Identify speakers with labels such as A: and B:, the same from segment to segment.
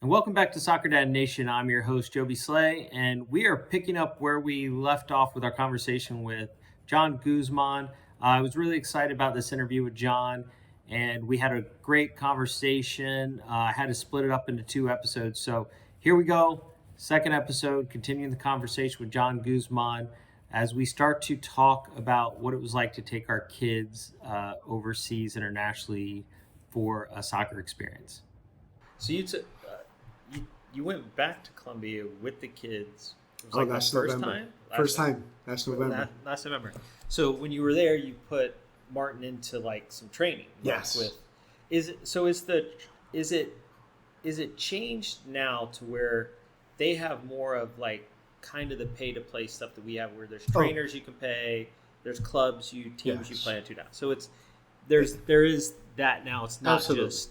A: And welcome back to Soccer Dad Nation. I'm your host, Joby Slay, and we are picking up where we left off with our conversation with John Guzman. I was really excited about this interview with John, and we had a great conversation. I had to split it up into 2 episodes. So here we go, second episode, continuing the conversation with John Guzman as we start to talk about what it was like to take our kids overseas internationally for a soccer experience. So you went back to Colombia with the kids. It was
B: Last
A: first
B: November.
A: time?
B: First time. Last November.
A: Last November. So when you were there, you put Martin into some training.
B: Yes.
A: Is it changed now to where they have more of kind of the pay to play stuff that we have, where there's trainers you can pay, there's teams you play into now. So there is that now. It's not just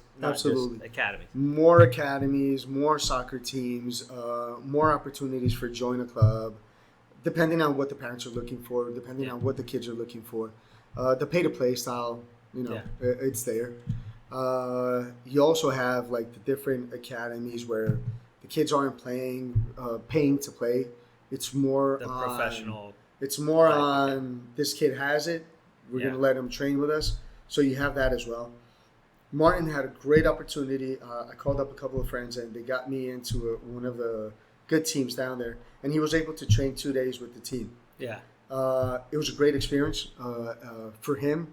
A: academies.
B: More academies, more soccer teams, more opportunities for join a club, depending on what the parents are looking for, depending on what the kids are looking for. The pay to play style, it's there. You also have the different academies where the kids aren't paying to play. It's more
A: the professional.
B: It's more on this kid has it. We're going to let him train with us. So you have that as well. Martin had a great opportunity. I called up a couple of friends, and they got me into one of the good teams down there. And he was able to train 2 days with the team.
A: Yeah.
B: It was a great experience for him.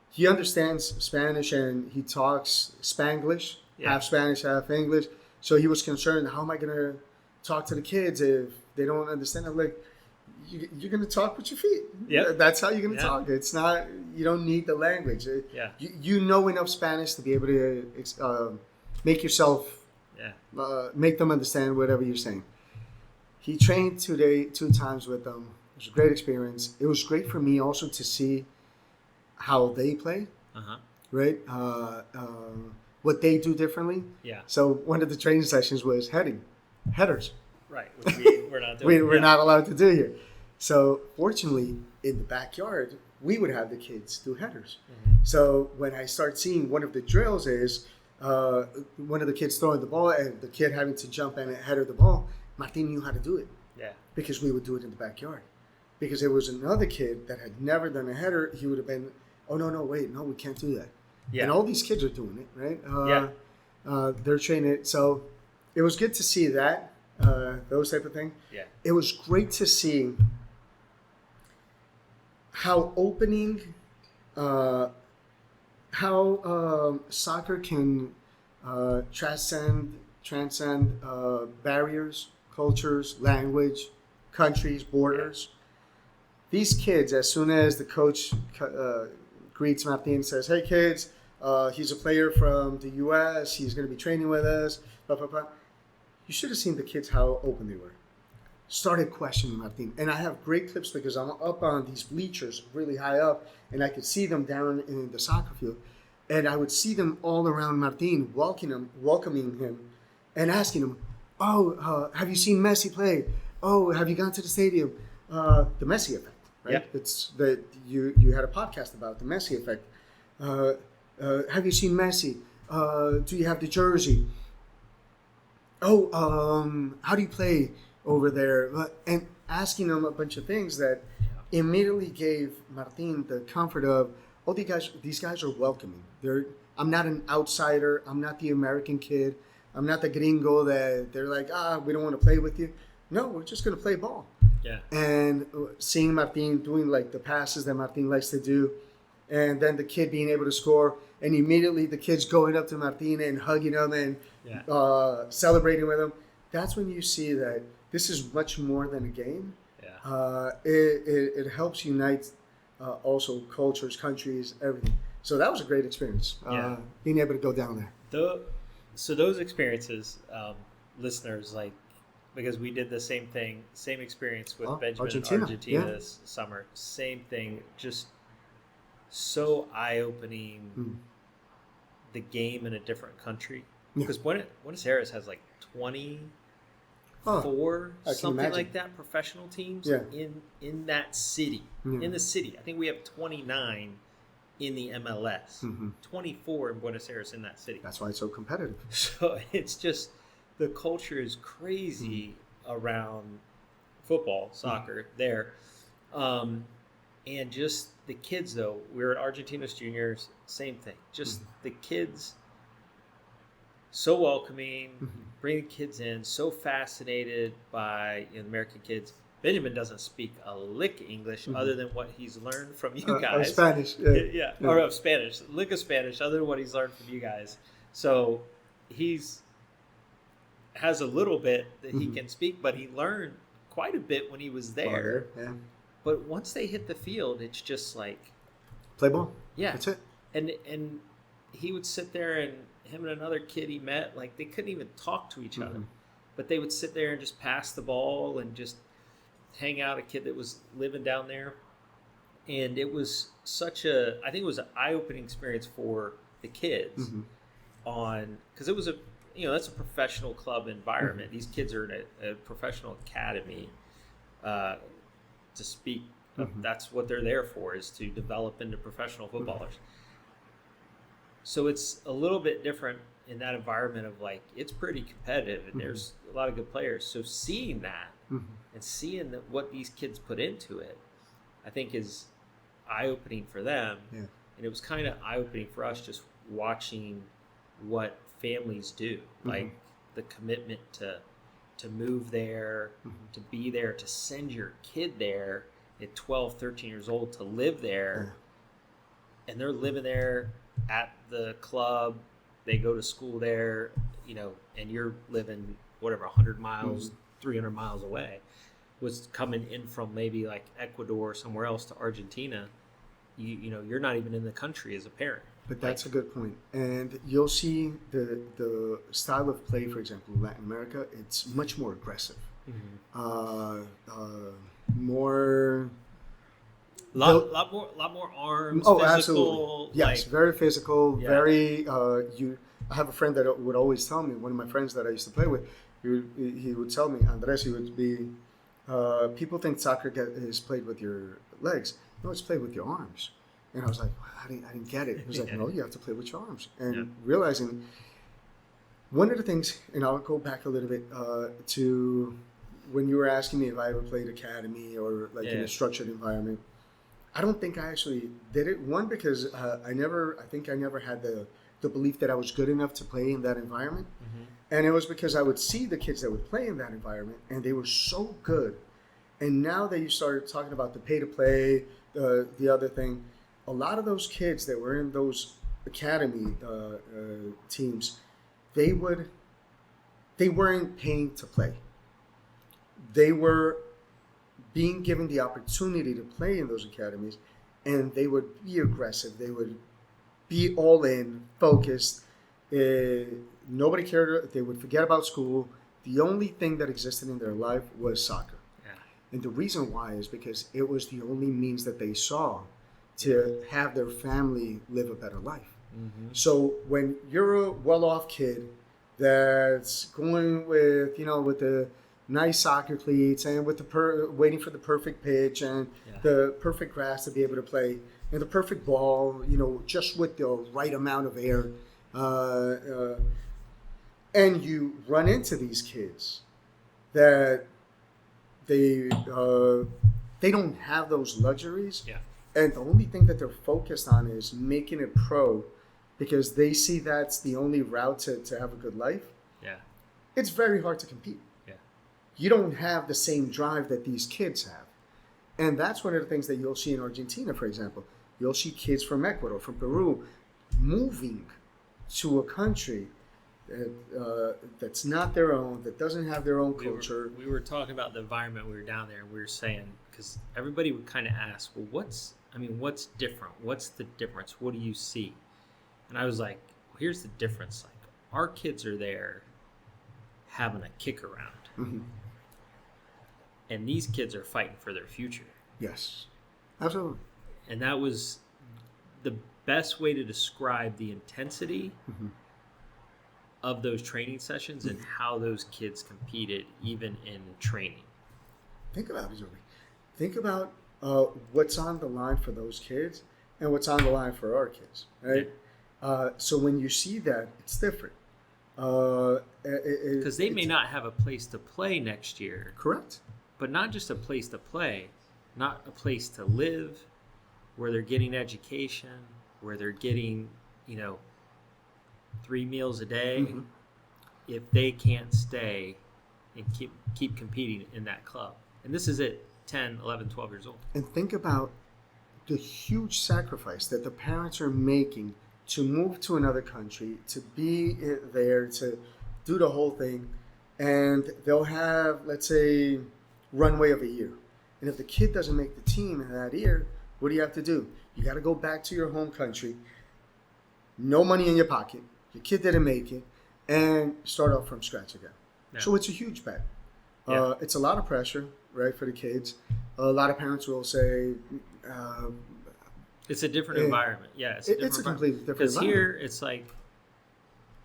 B: He understands Spanish, and he talks Spanglish, half Spanish, half English. So he was concerned, how am I going to talk to the kids if they don't understand? I'm like, you're going to talk with your feet.
A: Yeah,
B: that's how you're going to talk. It's not, you don't need the language. You know enough Spanish to be able to make yourself, make them understand whatever you're saying. He trained 2 times with them. It was a great experience. It was great for me also to see how they play, right? What they do differently.
A: Yeah.
B: So one of the training sessions was headers.
A: Right, which we're not doing.
B: We're not allowed to do here. So fortunately, in the backyard, we would have the kids do headers. Mm-hmm. So when I start seeing one of the drills is one of the kids throwing the ball and the kid having to jump and header the ball, Martin knew how to do it. Yeah. Because we would do it in the backyard. Because there was another kid that had never done a header, he would have been, we can't do that. Yeah. And all these kids are doing it, right? They're training it. So it was good to see that. Those type of things. Yeah. It was great to see how soccer can transcend barriers, cultures, language, countries, borders. These kids, as soon as the coach greets Martin and says, "Hey kids, he's a player from the U.S. He's going to be training with us." Blah blah blah. You should have seen the kids, how open they were. Started questioning Martin. And I have great clips because I'm up on these bleachers really high up, and I could see them down in the soccer field. And I would see them all around Martin, welcoming him, and asking him, have you seen Messi play? Oh, have you gone to the stadium? The Messi effect, right? Yeah. It's that you had a podcast about the Messi effect. Have you seen Messi? Do you have the jersey? How do you play over there? And asking them a bunch of things that immediately gave Martin the comfort of, these guys are welcoming. I'm not an outsider. I'm not the American kid. I'm not the gringo that they're like, we don't want to play with you. No, we're just going to play ball. Yeah. And seeing Martin doing the passes that Martin likes to do, and then the kid being able to score, and immediately the kids going up to Martin and hugging him and celebrating with him. That's when you see that this is much more than a game. Yeah. It helps unite also cultures, countries, everything. So that was a great experience, being able to go down there.
A: So those experiences, listeners, because we did the same experience with Benjamin in Argentina this summer. Same thing, just so eye-opening. The game in a different country, because Buenos Aires has 24 something like that professional teams in that city. In the city, I think we have 29 in the MLS, 24 in Buenos Aires in that city.
B: That's why it's so competitive.
A: So it's just the culture is crazy around football, soccer there. And just the kids, though, we were at Argentina's juniors, same thing. Just the kids, so welcoming, bring the kids in, so fascinated by American kids. Benjamin doesn't speak a lick English other than what he's learned from you guys.
B: Spanish,
A: yeah. Or of Spanish, lick of Spanish, other than what he's learned from you guys. So has a little bit that he can speak, but he learned quite a bit when he was there.
B: Yeah.
A: But once they hit the field, it's just like
B: play ball.
A: Yeah,
B: that's it.
A: And he would sit there, and him and another kid he met, like they couldn't even talk to each other, but they would sit there and just pass the ball and just hang out. A kid that was living down there, and it was I think it was an eye-opening experience for the kids because it was that's a professional club environment. These kids are in a professional academy to speak. That's what they're there for, is to develop into professional footballers. So it's a little bit different in that environment of like, it's pretty competitive and there's a lot of good players. So seeing that and seeing what these kids put into it, I think is eye-opening for them. Yeah. And it was kind of eye-opening for us just watching what families do, like the commitment to move there, to be there, to send your kid there at 12, 13 years old to live there. And they're living there at the club. They go to school there, and you're living whatever 100 miles, 300 miles away. Was coming in from maybe like Ecuador or somewhere else to Argentina. You're not even in the country as a parent.
B: But that's a good point. And you'll see the style of play, for example, in Latin America, it's much more aggressive. More...
A: lot more arms.
B: Oh,
A: physical,
B: absolutely. Yes, very physical. Yeah. Very. I have a friend that would always tell me. One of my friends that I used to play with, he would tell me, Andres, he would be. People think soccer is played with your legs. No, it's played with your arms. And I was like, I didn't get it. He was like, no, you have to play with your arms. And realizing one of the things, and I'll go back a little bit to when you were asking me if I ever played academy or like in a structured environment. I don't think I actually did it. One, because I think I never had the belief that I was good enough to play in that environment. And it was because I would see the kids that would play in that environment and they were so good. And now that you started talking about the pay to play, the other thing, a lot of those kids that were in those academy teams, they weren't paying to play. They were being given the opportunity to play in those academies, and they would be aggressive. They would be all in, focused. Nobody cared. They would forget about school. The only thing that existed in their life was soccer. Yeah. And the reason why is because it was the only means that they saw to have their family live a better life. So when you're a well-off kid that's going with the nice soccer cleats and with waiting for the perfect pitch and the perfect grass to be able to play and the perfect ball, just with the right amount of air. And you run into these kids that they don't have those luxuries. Yeah. And the only thing that they're focused on is making it pro because they see that's the only route to have a good life. Yeah. It's very hard to compete. You don't have the same drive that these kids have. And that's one of the things that you'll see in Argentina, for example. You'll see kids from Ecuador, from Peru, moving to a country that's not their own, that doesn't have their own culture.
A: We were talking about the environment. We were down there, and we were saying, because everybody would kind of ask, well, what's different? What's the difference? What do you see? And I was like, well, here's the difference. Like, our kids are there having a kick around. And these kids are fighting for their future.
B: Yes, absolutely.
A: And that was the best way to describe the intensity of those training sessions and how those kids competed even in training.
B: Think about it, Joey. Think about what's on the line for those kids and what's on the line for our kids, right? So when you see that, it's different.
A: Because they may not have a place to play next year.
B: Correct.
A: But not just a place to play, not a place to live, where they're getting education, where they're getting, 3 meals a day.
B: Mm-hmm.
A: If they can't stay and keep competing in that club. And this is at 10, 11, 12 years old.
B: And think about the huge sacrifice that the parents are making to move to another country, to be there, to do the whole thing. And they'll have, let's say, runway of a year. And if the kid doesn't make the team in that year, what do you have to do? You got to go back to your home country, no money in your pocket, your kid didn't make it, and start off from scratch again. Yeah. So it's a huge bet. Yeah. It's a lot of pressure, right, for the kids. A lot of parents will say...
A: it's a different environment. Yeah,
B: it's a completely different environment.
A: Because here, it's like,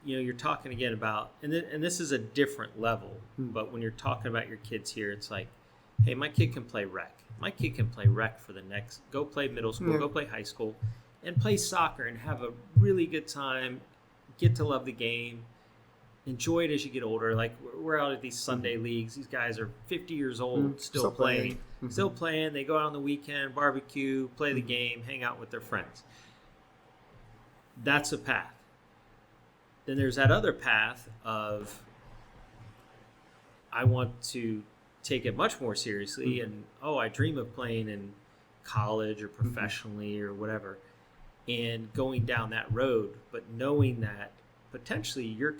A: you're talking again about... And this is a different level. But when you're talking about your kids here, it's like, hey, my kid can play rec. My kid can play rec for the next... Go play middle school, go play high school, and play soccer and have a really good time, get to love the game, enjoy it as you get older. Like, we're out at these Sunday leagues. These guys are 50 years old, still playing. Still playing. They go out on the weekend, barbecue, play the game, hang out with their friends. That's a path. Then there's that other path of, I want to take it much more seriously, and I dream of playing in college or professionally or whatever, and going down that road, but knowing that potentially you're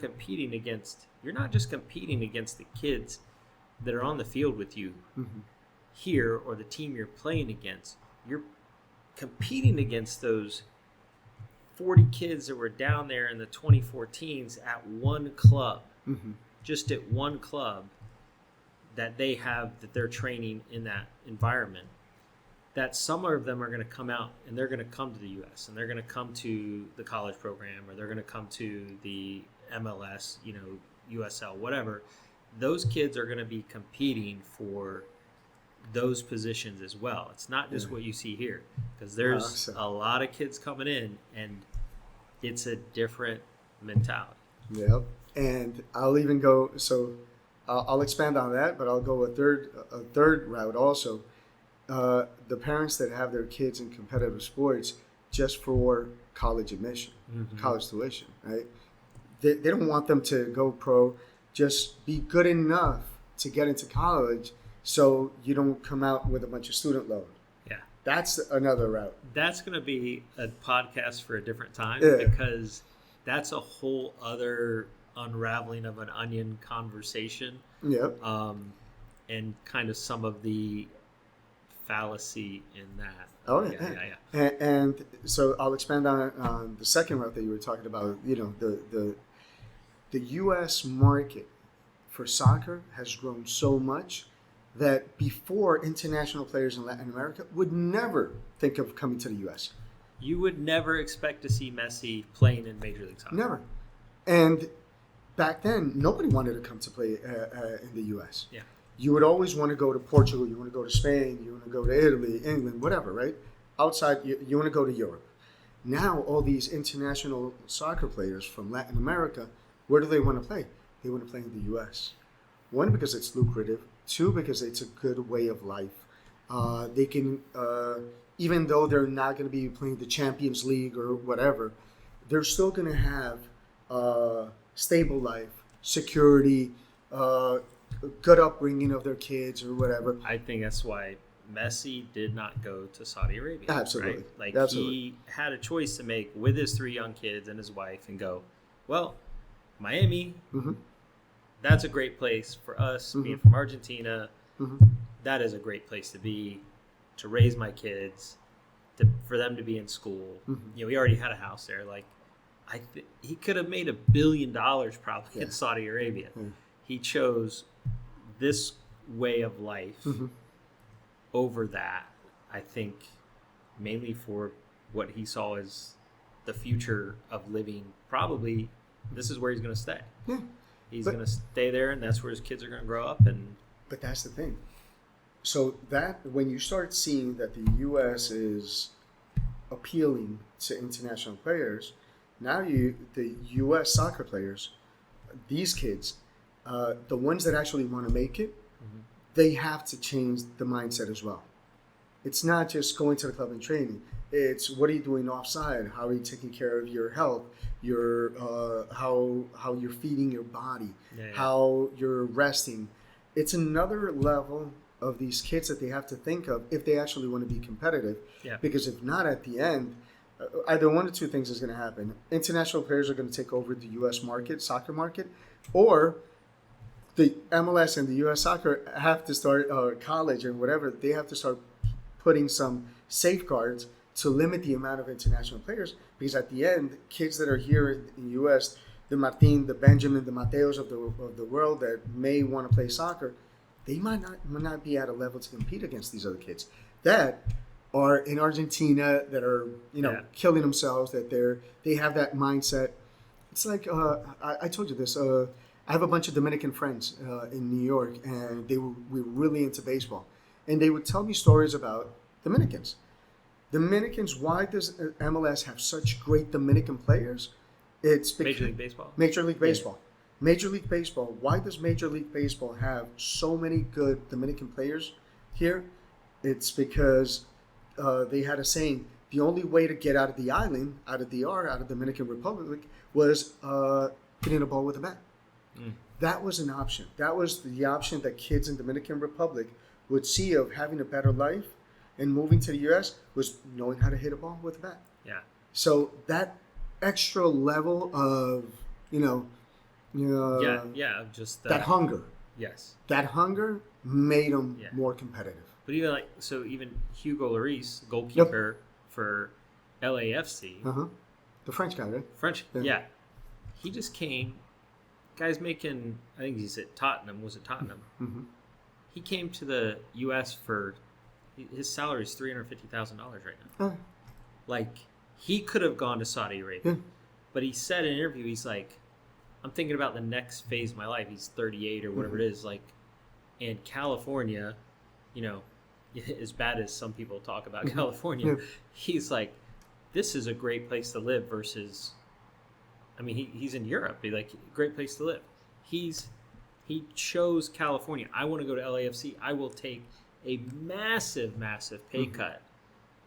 A: not just competing against the kids that are on the field with you here or the team you're playing against. You're competing against those 40 kids that were down there in the 2014s at one club, just at one club that they're training in that environment. That some of them are going to come out and they're going to come to the U.S. and they're going to come to the college program, or they're going to come to the MLS, USL, whatever. Those kids are going to be competing for those positions as well. It's not just what you see here, because there's a lot of kids coming in, and it's a different mentality.
B: Yep. And I'll even go, so I'll expand on that, but I'll go a third route also. The parents that have their kids in competitive sports just for college admission, college tuition, right? They don't want them to go pro, just be good enough to get into college so you don't come out with a bunch of student loan.
A: Yeah.
B: That's another route.
A: That's going to be a podcast for a different time,
B: Yeah.
A: because that's a whole other unraveling of an onion conversation.
B: Yep.
A: And kind of some of the fallacy in that.
B: Oh, yeah. And so I'll expand on the second route that you were talking about. The U.S. market for soccer has grown so much that before, international players in Latin America would never think of coming to the U.S.
A: You would never expect to see Messi playing in Major League Soccer.
B: Never. And back then, nobody wanted to come to play in the U.S.
A: Yeah.
B: You would always want to go to Portugal, you want to go to Spain, you want to go to Italy, England, whatever, right? Outside, you want to go to Europe. Now, all these international soccer players from Latin America, where do they want to play? They want to play in the U.S. One, because it's lucrative. Two, because it's a good way of life. They can, even though they're not going to be playing the Champions League or whatever, they're still going to have stable life, security, good upbringing of their kids or whatever.
A: I think that's why Messi did not go to Saudi Arabia.
B: Absolutely.
A: Right? Like,
B: Absolutely.
A: He had a choice to make with his 3 young kids and his wife and go, well, Miami, that's a great place for us, being from Argentina. That is a great place to be, to raise my kids, for them to be in school. He already had a house there. Like, he could have made $1 billion probably in Saudi Arabia. He chose this way of life over that, I think, mainly for what he saw as the future of living. Probably this is where he's going to stay. He's going to stay there, and that's where his kids are going to grow up.
B: But that's the thing. So that when you start seeing that the U.S. is appealing to international players, now the U.S. soccer players, these kids, the ones that actually want to make it,
A: Mm-hmm.
B: they have to change the mindset as well. It's not just going to the club and training. It's what are you doing offside? How are you taking care of your health? Your how you're feeding your body, how you're resting. It's another level of these kids that they have to think of if they actually want to be competitive.
A: Yeah.
B: Because if not, at the end, either one of two things is going to happen. International players are going to take over the U.S. market, soccer market, or the MLS and the U.S. soccer have to start, college and whatever, they have to start putting some safeguards to limit the amount of international players. Because at the end, kids that are here in the U.S., the Martin, the Benjamin, the Mateos of the world that may want to play soccer, they might not be at a level to compete against these other kids that are in Argentina, that are killing themselves, that they have that mindset. It's like I told you this. I have a bunch of Dominican friends in New York, and we were really into baseball, and they would tell me stories about Dominicans. Dominicans, why does MLS have such great Dominican players? It's because
A: Major League Baseball.
B: Major League Baseball. Yeah. Major League Baseball. Why does Major League Baseball have so many good Dominican players here? It's because they had a saying: the only way to get out of the island, out of DR, out of Dominican Republic, was hitting a ball with a bat. Mm. That was an option. That was the option that kids in Dominican Republic would see of having a better life and moving to the U.S. was knowing how to hit a ball with a bat.
A: Yeah.
B: So that extra level of,
A: just
B: that hunger.
A: Yes.
B: That hunger made them more competitive.
A: But even Hugo Lloris, goalkeeper for LAFC.
B: Uh-huh. The French guy, right?
A: French, yeah. He just came. Guy's making, I think he's at Tottenham. Was it Tottenham? Mm-hmm. He came to the U.S. for, his salary is $350,000 right now. Like, he could have gone to Saudi Arabia. But he said in an interview, he's like, I'm thinking about the next phase of my life. He's 38 or whatever it is. Like, and California, as bad as some people talk about California, he's like, this is a great place to live versus, he's in Europe. He's like, great place to live. He chose California. I want to go to LAFC. I will take a massive, massive pay cut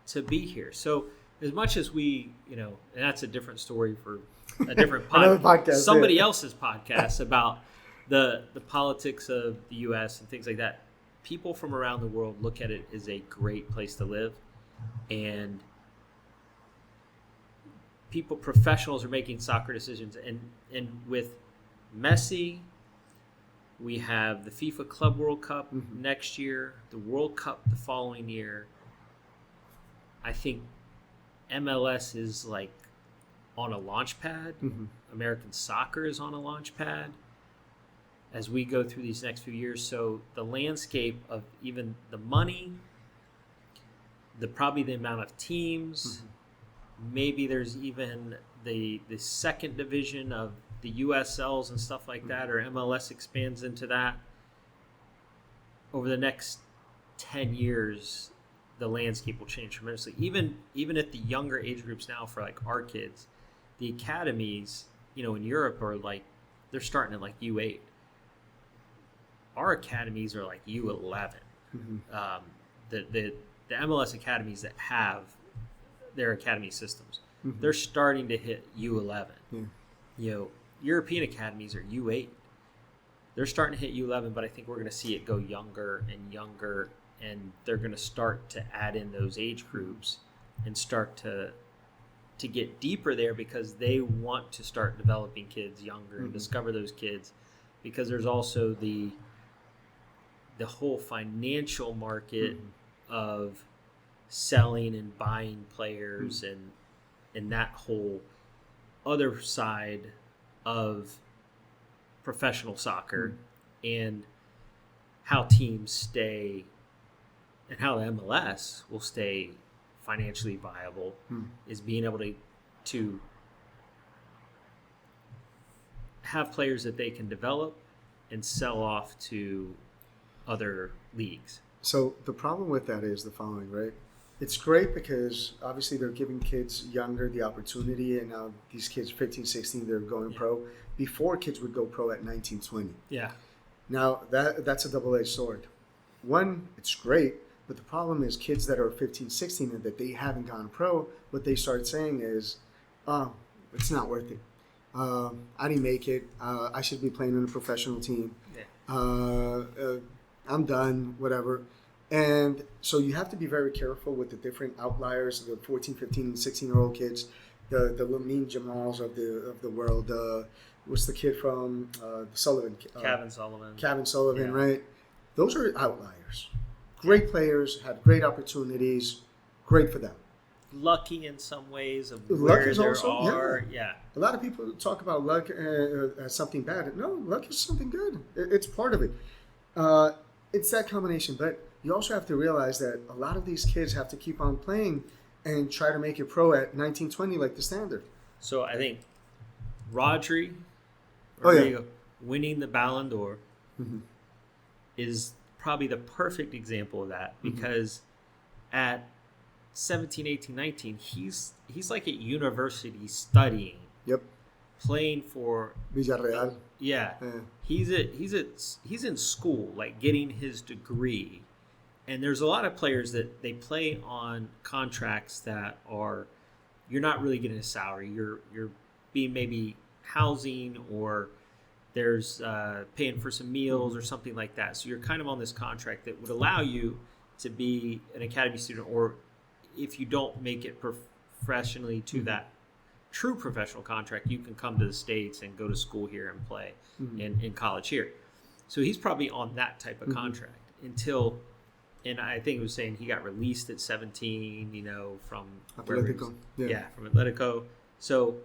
A: to be here. So as much as we, and that's a different story for a different podcast, somebody else's podcast about the politics of the U.S. and things like that. People from around the world look at it as a great place to live, and professionals are making soccer decisions, and with Messi, we have the FIFA Club World Cup next year, the World Cup the following year. I think MLS is like on a launch pad. American soccer is on a launch pad as we go through these next few years. So the landscape of even the money, probably the amount of teams, maybe there's even the second division of the USLs and stuff like that, or MLS expands into that. Over the next 10 years, the landscape will change tremendously. Even at the younger age groups now, for like our kids, the academies, in Europe are like, they're starting at like U8. Our academies are like U11. The MLS academies that have their academy systems, they're starting to hit U11. European academies are U8. They're starting to hit U11, but I think we're going to see it go younger and younger, and they're going to start to add in those age groups and start to get deeper there, because they want to start developing kids younger and discover those kids, because there's also the whole financial market of selling and buying players and that whole other side of professional soccer, and how teams stay and how the MLS will stay financially viable is being able to have players that they can develop and sell off to other leagues.
B: So the problem with that is the following, right? It's great because obviously they're giving kids younger the opportunity, and now these kids 15, 16, they're going
A: Yeah.
B: pro. Before, kids would go pro at 19, 20.
A: Yeah.
B: Now that's a double-edged sword. One, it's great, but the problem is kids that are 15, 16 and that they haven't gone pro, what they start saying is, oh, it's not worth it. I didn't make it. I should be playing on a professional team.
A: Yeah.
B: I'm done, whatever. And so you have to be very careful with the different outliers, the 14, 15, and 16-year-old kids, the Lamine Jamals of the world. What's the kid from the Sullivan? Kevin Sullivan,
A: Yeah.
B: right? Those are outliers. Great players, had great opportunities, great for them.
A: Lucky in some ways of
B: Luck
A: where
B: is
A: there
B: also,
A: are.
B: yeah. A lot of people talk about luck as something bad. No, luck is something good. It's part of it. It's that combination. But you also have to realize that a lot of these kids have to keep on playing and try to make it pro at 19, 20 like the standard.
A: So I think Rodri, winning the Ballon d'Or is probably the perfect example of that, because at 17, 18, 19, he's like at university studying.
B: Yep.
A: Playing for
B: Villarreal.
A: Yeah. He's in school, like getting his degree. And there's a lot of players that they play on contracts that are, you're not really getting a salary. You're being maybe housing, or there's paying for some meals or something like that. So you're kind of on this contract that would allow you to be an academy student, or if you don't make it professionally to that true professional contract, you can come to the States and go to school here and play in college here. So he's probably on that type of contract until, and I think it was saying he got released at 17, from
B: Atletico.
A: From Atletico. So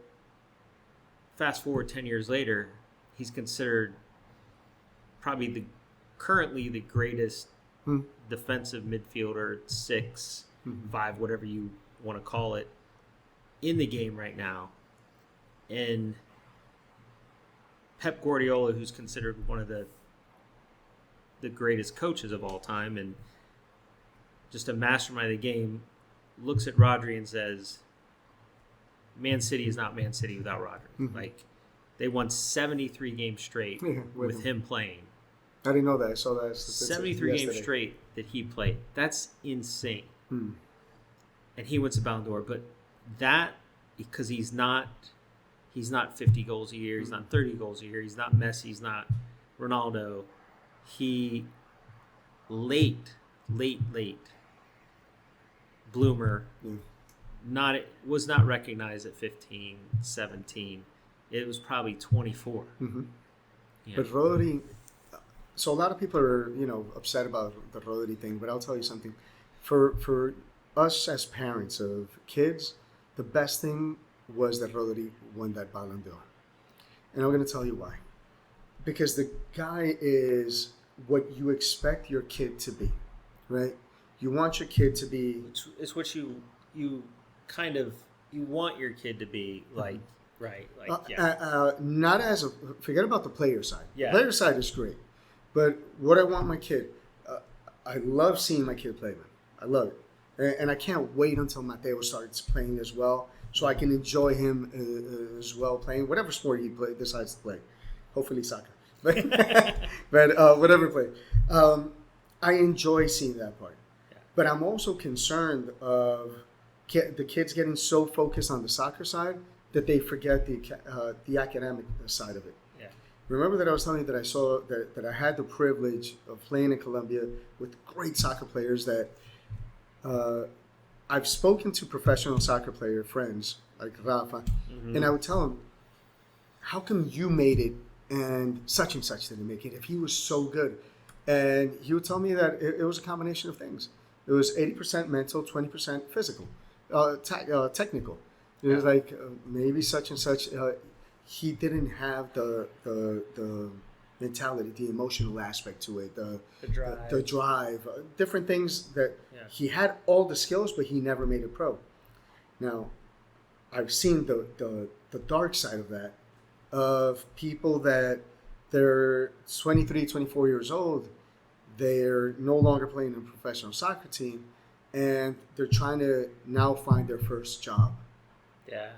A: fast forward 10 years later, he's considered probably currently the greatest defensive midfielder, 6, 5, whatever you want to call it, in the game right now. And Pep Guardiola, who's considered one of the greatest coaches of all time and just a mastermind of the game, looks at Rodri and says, Man City is not Man City without Rodri. Like, they won 73 games straight with him playing.
B: I didn't know that. I saw that.
A: 73 games straight that he played. That's insane. And he wins the Ballon d'Or. But that, because he's not 50 goals a year, he's not 30 goals a year, he's not Messi, he's not Ronaldo. He late bloomer, was not recognized at 15, 17. It was probably 24. Yeah.
B: But Rodri, so a lot of people are, upset about the Rodri thing, but I'll tell you something. For us as parents of kids, the best thing was that Rodri won that Ballon d'Or. And I'm going to tell you why. Because the guy is what you expect your kid to be, right? You want your kid to be...
A: It's what you kind of, you want your kid to be like, right? Like,
B: not as a... Forget about the player side.
A: Yeah.
B: The player side is great. But what I want my kid... I love seeing my kid play, man. I love it. And I can't wait until Mateo starts playing as well, so I can enjoy him as well playing whatever sport he decides to play. Hopefully soccer. But whatever play. I enjoy seeing that part.
A: Yeah.
B: But I'm also concerned of the kids getting so focused on the soccer side that they forget the academic side of it.
A: Yeah.
B: Remember that I was telling you that I saw that I had the privilege of playing in Colombia with great soccer players that I've spoken to professional soccer player friends like Rafa, and I would tell him, how come you made it and such didn't make it if he was so good? And he would tell me that it was a combination of things. It was 80% mental, 20% physical, technical. It was like maybe such and such. He didn't have the mentality, the emotional aspect to it, the drive, different things that he had all the skills, but he never made it pro. Now, I've seen the dark side of that, of people that they're 23, 24 years old, they're no longer playing in a professional soccer team, and they're trying to now find their first job.
A: Yeah.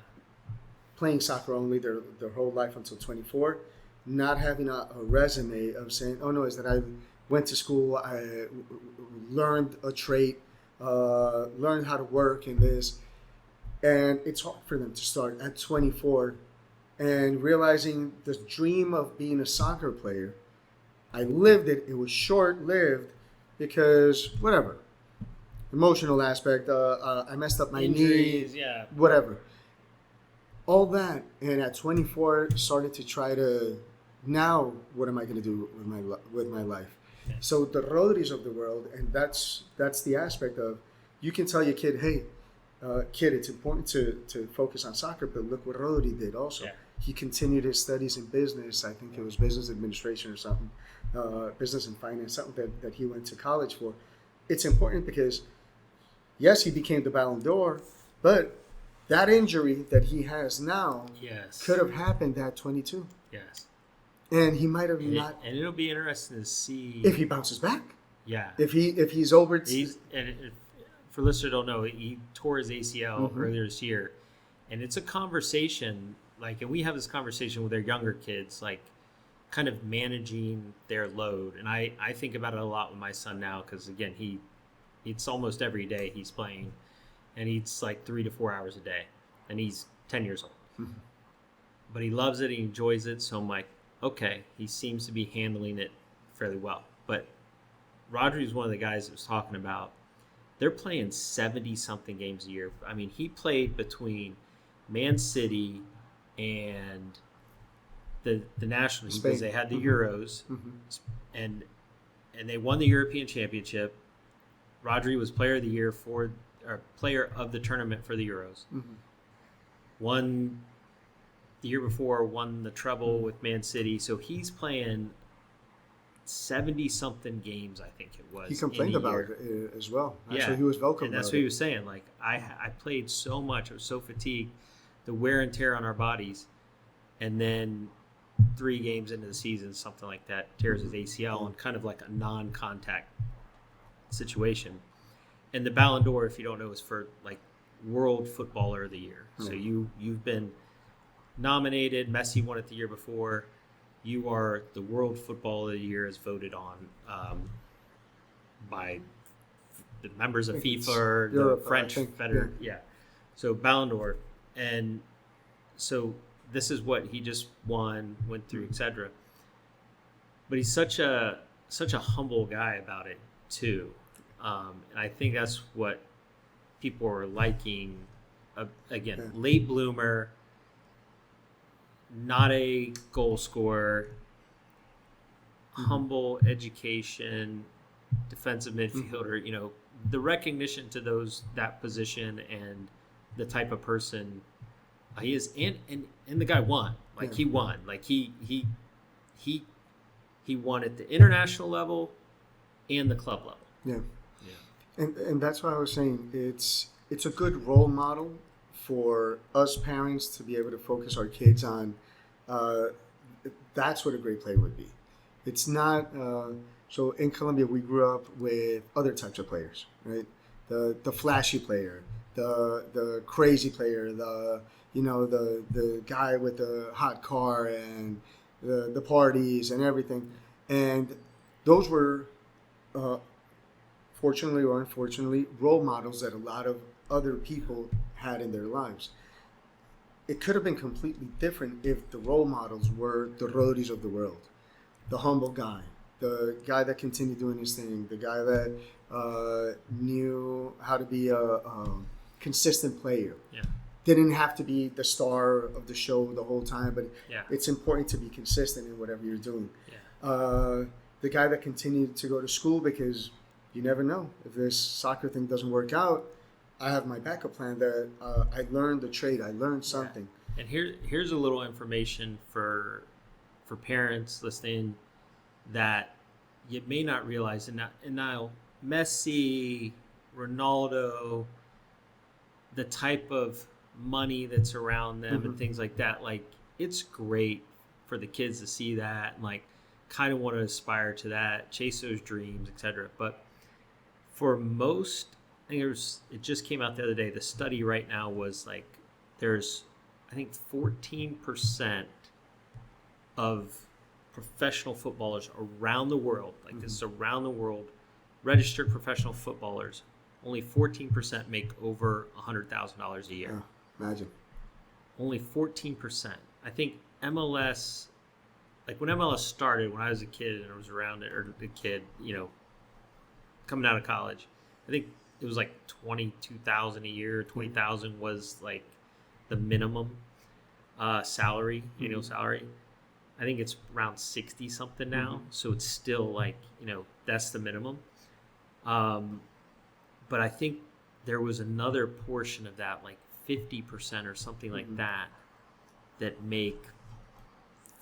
B: Playing soccer only their whole life until 24, not having a resume of saying, oh no, is that I went to school, I learned a trade, learned how to work in this. And it's hard for them to start at 24 and realizing the dream of being a soccer player. I lived it. It was short lived because whatever, emotional aspect. I messed up my
A: Injuries,
B: knee,
A: yeah.
B: whatever. All that, and at 24, started to try to now what am I going to do with my life?
A: Yeah.
B: So the roadies of the world, and that's the aspect of you can tell your kid, hey, kid, it's important to focus on soccer, but look what Rodi did also.
A: Yeah.
B: He continued his studies in business. I think it was business administration or something, business and finance, something that he went to college for. It's important because, yes, he became the Ballon d'Or, but that injury that he has now
A: Yes.
B: could have happened at 22.
A: Yes.
B: And he might have
A: And,
B: not.
A: and it'll be interesting to see
B: If he bounces back.
A: Yeah.
B: If he's over.
A: For listeners who don't know, he tore his ACL
B: Mm-hmm.
A: earlier this year, and it's a conversation and we have this conversation with our younger kids, kind of managing their load. And I think about it a lot with my son now because again it's almost every day he's playing, and he's 3 to 4 hours a day, and he's 10 years old.
B: Mm-hmm.
A: But he loves it, he enjoys it, so I'm like, okay, he seems to be handling it fairly well. But Rodri's one of the guys that was talking about they're playing 70-something games a year. I mean, he played between Man City and the National League because they had the Euros, and they won the European Championship. Rodri was Player of the Year Player of the tournament for the Euros. Won the year before, won the treble with Man City. So he's playing 70-something games, I think it was.
B: He complained about it as well. That's what he was vocal about.
A: And that's what he was saying. I played so much, I was so fatigued, the wear and tear on our bodies, and then 3 games into the season, something like that, tears his ACL and kind of like a non-contact situation. And the Ballon d'Or, if you don't know, is for World Footballer of the Year. So you've been nominated. Messi won it the year before. You are the World Football of the Year as voted on by the members of FIFA or the French Federation. Yeah. So Ballon d'Or. And so this is what he just won, went through, etc. But he's such a humble guy about it too. And I think that's what people are liking. Again, late bloomer, not a goal scorer, humble education, defensive midfielder, the recognition to that position and the type of person he is, and the guy won. He won. He won at the international level and the club level.
B: Yeah. And that's why I was saying it's a good role model for us parents to be able to focus our kids on. That's what a great player would be. It's not. So in Colombia, we grew up with other types of players, right? The flashy player, the crazy player, the guy with the hot car and the parties and everything, and those were. Fortunately or unfortunately, role models that a lot of other people had in their lives. It could have been completely different if the role models were the roadies of the world, the humble guy, the guy that continued doing his thing, the guy that knew how to be a consistent player.
A: Yeah.
B: Didn't have to be the star of the show the whole time, but it's important to be consistent in whatever you're doing. Yeah. The guy that continued to go to school because you never know. If this soccer thing doesn't work out, I have my backup plan that I learned a trade. I learned something.
A: And here's a little information for parents listening that you may not realize. And now Messi, Ronaldo, the type of money that's around them and things like that, it's great for the kids to see that and kind of want to aspire to that, chase those dreams, etc. But for most, think it just came out the other day. The study right now was like there's I think 14% of professional footballers around the world, like this is around the world, registered professional footballers, only 14% make over $100,000 a year.
B: Imagine.
A: Only 14%. I think MLS, like when MLS started, when I was a kid and I was around it, or a kid, coming out of college, I think it was like 22,000 a year. 20,000 was like the minimum salary, annual salary. I think it's around 60 something now, so it's still like that's the minimum. But I think there was another portion of that, like 50% or something like that make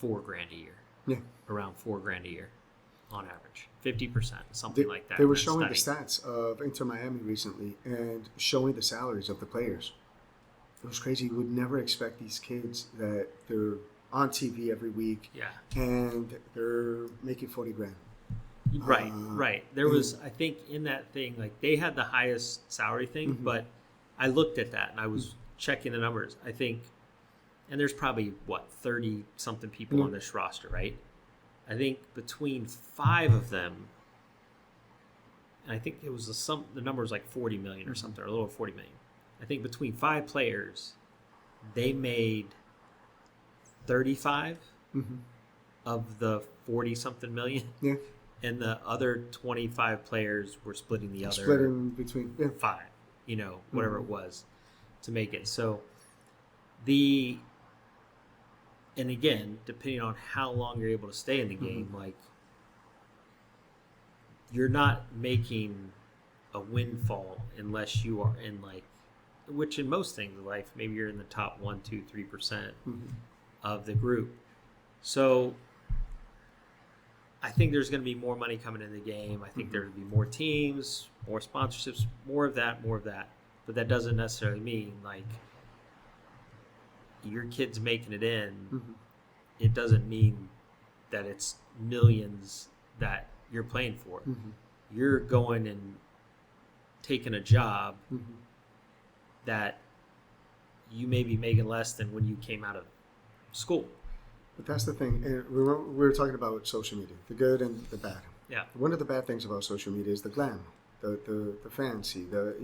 A: $4,000 a year. Yeah, around $4,000 a year on average. 50%, something like that.
B: They were showing the stats of Inter Miami recently and showing the salaries of the players. It was crazy. You would never expect these kids that they're on TV every week, and they're making $40,000.
A: Right. There was, I think, in that thing, like they had the highest salary thing, but I looked at that and I was checking the numbers. I think, and there's probably 30 something people on this roster, right? I think between 5 of them, and I think it was the number was like 40 million or something, or a little over 40 million. I think between 5 players, they made 35 of the 40 something million. Yeah. And the other 25 players were splitting the other
B: between
A: 5, whatever it was to make it. So and again, depending on how long you're able to stay in the game, like you're not making a windfall unless you are in which in most things in life, maybe you're in the top 1, 2, 3% of the group. So I think there's going to be more money coming in the game. I think there will be more teams, more sponsorships, more of that. But that doesn't necessarily mean like your kid's making it in. It doesn't mean that it's millions that you're playing for. You're going and taking a job that you may be making less than when you came out of school.
B: But that's the thing. We were talking about social media, the good and the bad.
A: Yeah.
B: One of the bad things about social media is the glam, the fancy, the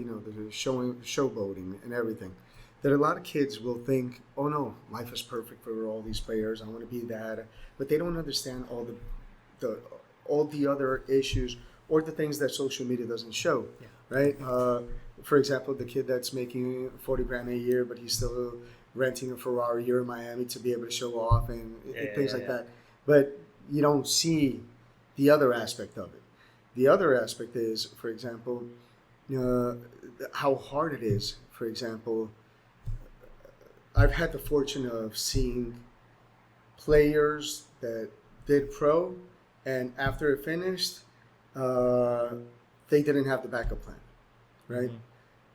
B: showboating and everything. That a lot of kids will think, oh no, life is perfect for all these players. I want to be that, but they don't understand all the other issues or the things that social media doesn't show. Yeah. Right. For example, the kid that's making $40,000 a year, but he's still renting a Ferrari here in Miami to be able to show off and things like that. But you don't see the other aspect of it. The other aspect is, for example, how hard it is. For example, I've had the fortune of seeing players that did pro, and after it finished, they didn't have the backup plan, right?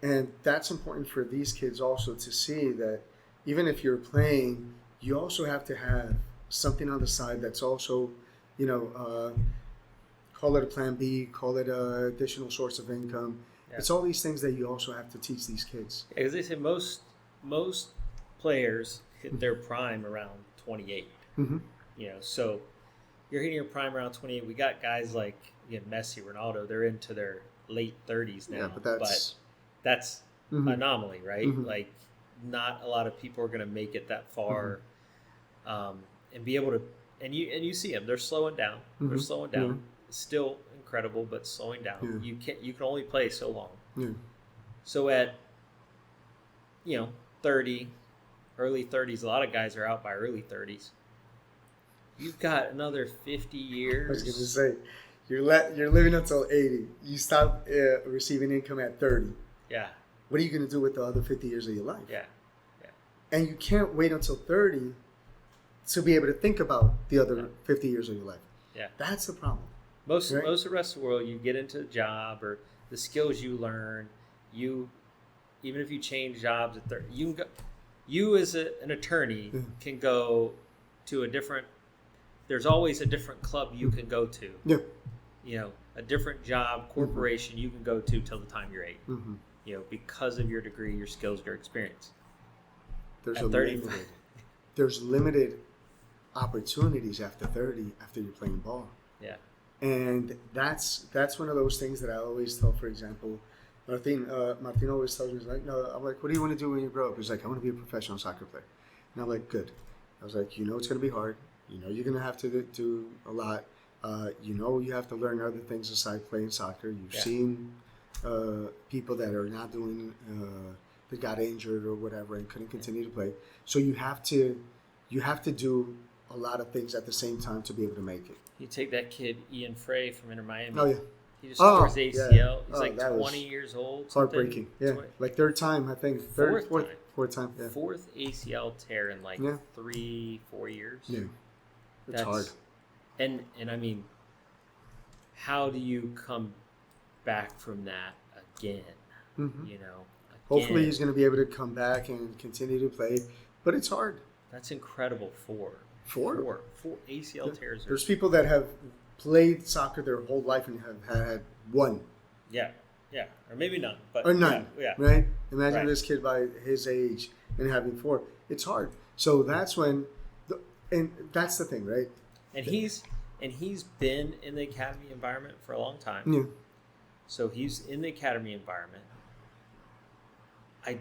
B: And that's important for these kids also to see that even if you're playing, you also have to have something on the side that's also, call it a plan B, call it an additional source of income. Yeah. It's all these things that you also have to teach these kids.
A: Because they say most players hit their prime around 28. So you're hitting your prime around 28. We got guys like Messi, Ronaldo. They're into their late 30s now. Yeah, but that's anomaly, right? Like, not a lot of people are going to make it that far, and be able to. And you see them; they're slowing down. They're slowing down. Still incredible, but slowing down. Yeah. You can only play so long. Yeah. So at 30, early 30s, a lot of guys are out by early 30s. You've got another 50 years.
B: I was going to say, you're living until 80. You stop receiving income at 30.
A: Yeah.
B: What are you going to do with the other 50 years of your life?
A: Yeah.
B: And you can't wait until 30 to be able to think about the other 50 years of your life. Yeah. That's the problem.
A: Most of the rest of the world, you get into a job or the skills you learn, even if you change jobs at 30, you can go, you as an attorney can go to a different, there's always a different club you can go to.
B: Yeah.
A: a different job, corporation you can go to till the time you're 8. Because of your degree, your skills, your experience.
B: There's limited opportunities after 30 after you're playing ball.
A: Yeah.
B: And that's one of those things that I always tell, for example, Martin always tells me, he's like, no, I'm like, what do you want to do when you grow up? He's like, I want to be a professional soccer player. And I'm like, good. I was like, it's going to be hard. You're going to have to do a lot. You have to learn other things aside playing soccer. You've seen people that are not doing, that got injured or whatever and couldn't continue to play. So you have to do a lot of things at the same time to be able to make it.
A: You take that kid, Ian Frey from Inter Miami.
B: Oh, yeah.
A: He just tore his ACL.
B: Yeah.
A: He's like 20 years old.
B: Heartbreaking. Yeah.
A: 20.
B: Like third time, I think. Fourth time. Yeah.
A: Fourth ACL tear in 3-4 years.
B: Yeah. It's hard.
A: And I mean, how do you come back from that again? Again.
B: Hopefully he's going to be able to come back and continue to play, but it's hard.
A: That's incredible. Four ACL tears.
B: There's people that have played soccer their whole life and have had one.
A: Yeah, or maybe none.
B: Or none,
A: yeah.
B: Right? Imagine this kid by his age and having 4. It's hard. So that's when, and that's the thing, right?
A: And he's been in the academy environment for a long time.
B: Yeah.
A: So he's in the academy environment. I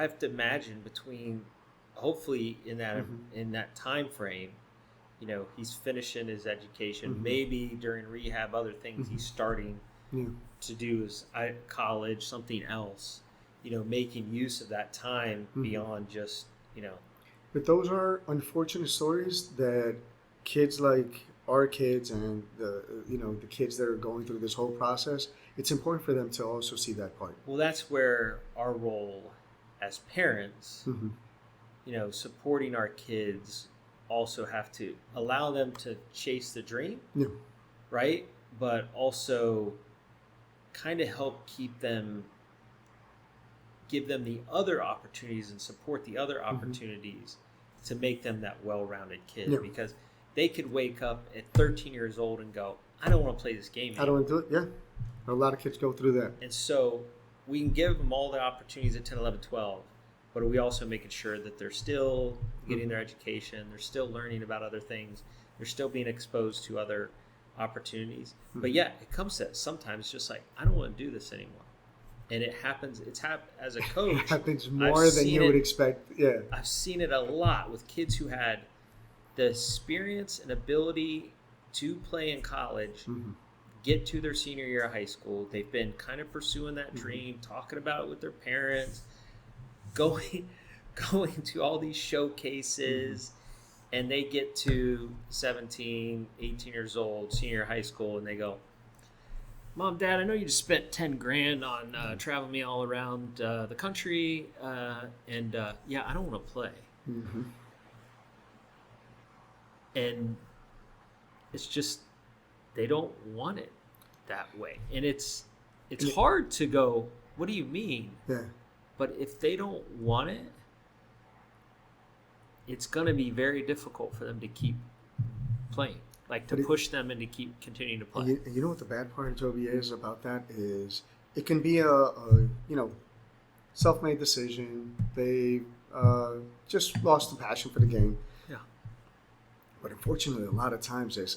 A: have to imagine between, hopefully in that time frame, he's finishing his education. Maybe during rehab, other things he's starting to do is college, something else. Making use of that time beyond just
B: But those are unfortunate stories that kids like our kids and the kids that are going through this whole process. It's important for them to also see that part.
A: Well, that's where our role as parents, supporting our kids, also have to allow them to chase the dream, right? But also kind of help give them the other opportunities and support the other opportunities to make them that well-rounded kid. Because they could wake up at 13 years old and go, I don't want to play this game anymore.
B: I don't want to do it, yeah. A lot of kids go through that.
A: And so we can give them all the opportunities at 10, 11, 12, but are we also making sure that they're still getting their education, they're still learning about other things, they're still being exposed to other opportunities? But it comes to sometimes just like, I don't want to do this anymore. And it happens, as a coach.
B: It happens more than you would expect, yeah.
A: I've seen it a lot with kids who had the experience and ability to play in college, get to their senior year of high school. They've been kind of pursuing that dream, talking about it with their parents, going to all these showcases, and they get to 17, 18 years old, senior high school, and they go, Mom, Dad, I know you just spent $10,000 on traveling me all around the country, and I don't want to play. And it's just, they don't want it that way. And it's hard to go, what do you mean?
B: Yeah.
A: But if they don't want it, it's going to be very difficult for them to keep playing. Like to push them and to keep continuing to play.
B: You know what the bad part, Toby, is about that is it can be a self-made decision. They just lost the passion for the game.
A: Yeah.
B: But unfortunately, a lot of times, as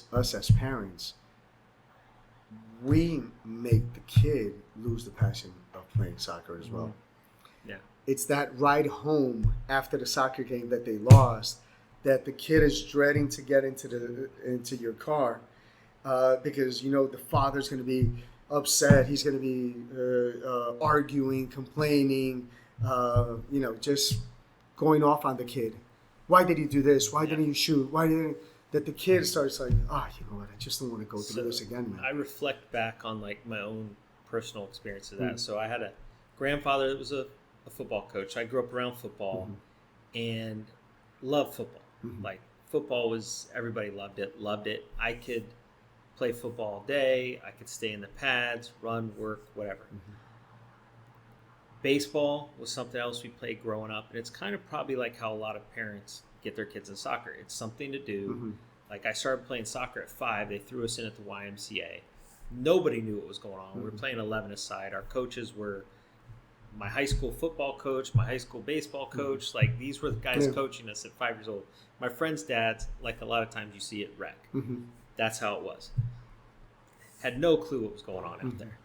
B: parents, we make the kid lose the passion of playing soccer as well.
A: Yeah.
B: It's that ride home after the soccer game that they lost that the kid is dreading to get into your car because the father's going to be upset. He's going to be arguing, complaining, just going off on the kid. Why did he do this? Why didn't you shoot? That the kid starts like, you know what? I just don't want to go through this again, man.
A: I reflect back on like my own personal experience of that. So I had a grandfather that was a football coach. I grew up around football and loved football. Like football everybody loved it. I could play football all day. I could stay in the pads, run, work, whatever. Baseball was something else we played growing up. And it's kind of probably like how a lot of parents get their kids in soccer. It's something to do. Like I started playing soccer at 5. They threw us in at the YMCA. Nobody knew what was going on. We were playing 11-a-side. Our coaches were my high school football coach, my high school baseball coach. Like these were the guys coaching us at 5 years old. My friends' dads, like a lot of times you see at rec. That's how it was. Had no clue what was going on out there.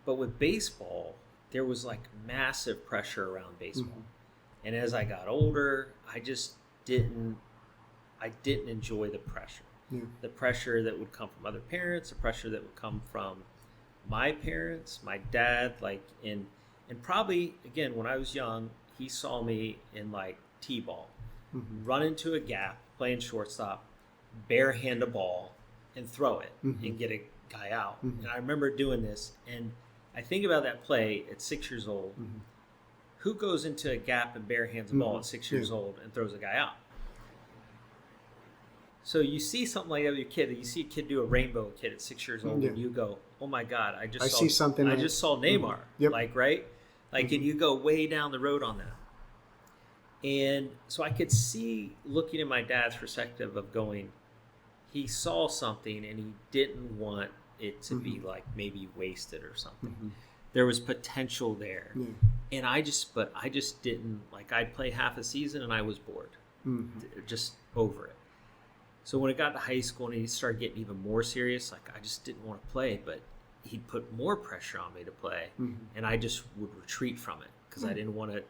A: But with baseball, there was like massive pressure around baseball. And as I got older, I just didn't enjoy the pressure. The pressure that would come from other parents, the pressure that would come from my parents, my dad, like and probably again when I was young, he saw me in like T-ball, run into a gap, playing shortstop, bare hand a ball, and throw it and get a guy out. And I remember doing this, and I think about that play at 6 years old. Who goes into a gap and bare hands a ball at 6 years old and throws a guy out? So you see something like that with your kid. You see a kid do a rainbow kid at 6 years old, and you go, "Oh my God! I just saw Neymar." Like right, like and you go way down the road on that. And so I could see looking at my dad's perspective of going, he saw something and he didn't want it to be like maybe wasted or something. There was potential there, and I just didn't like. I'd play half a season and I was bored, just over it. So when it got to high school and he started getting even more serious, like I just didn't want to play, but he'd put more pressure on me to play, and I just would retreat from it because I didn't want to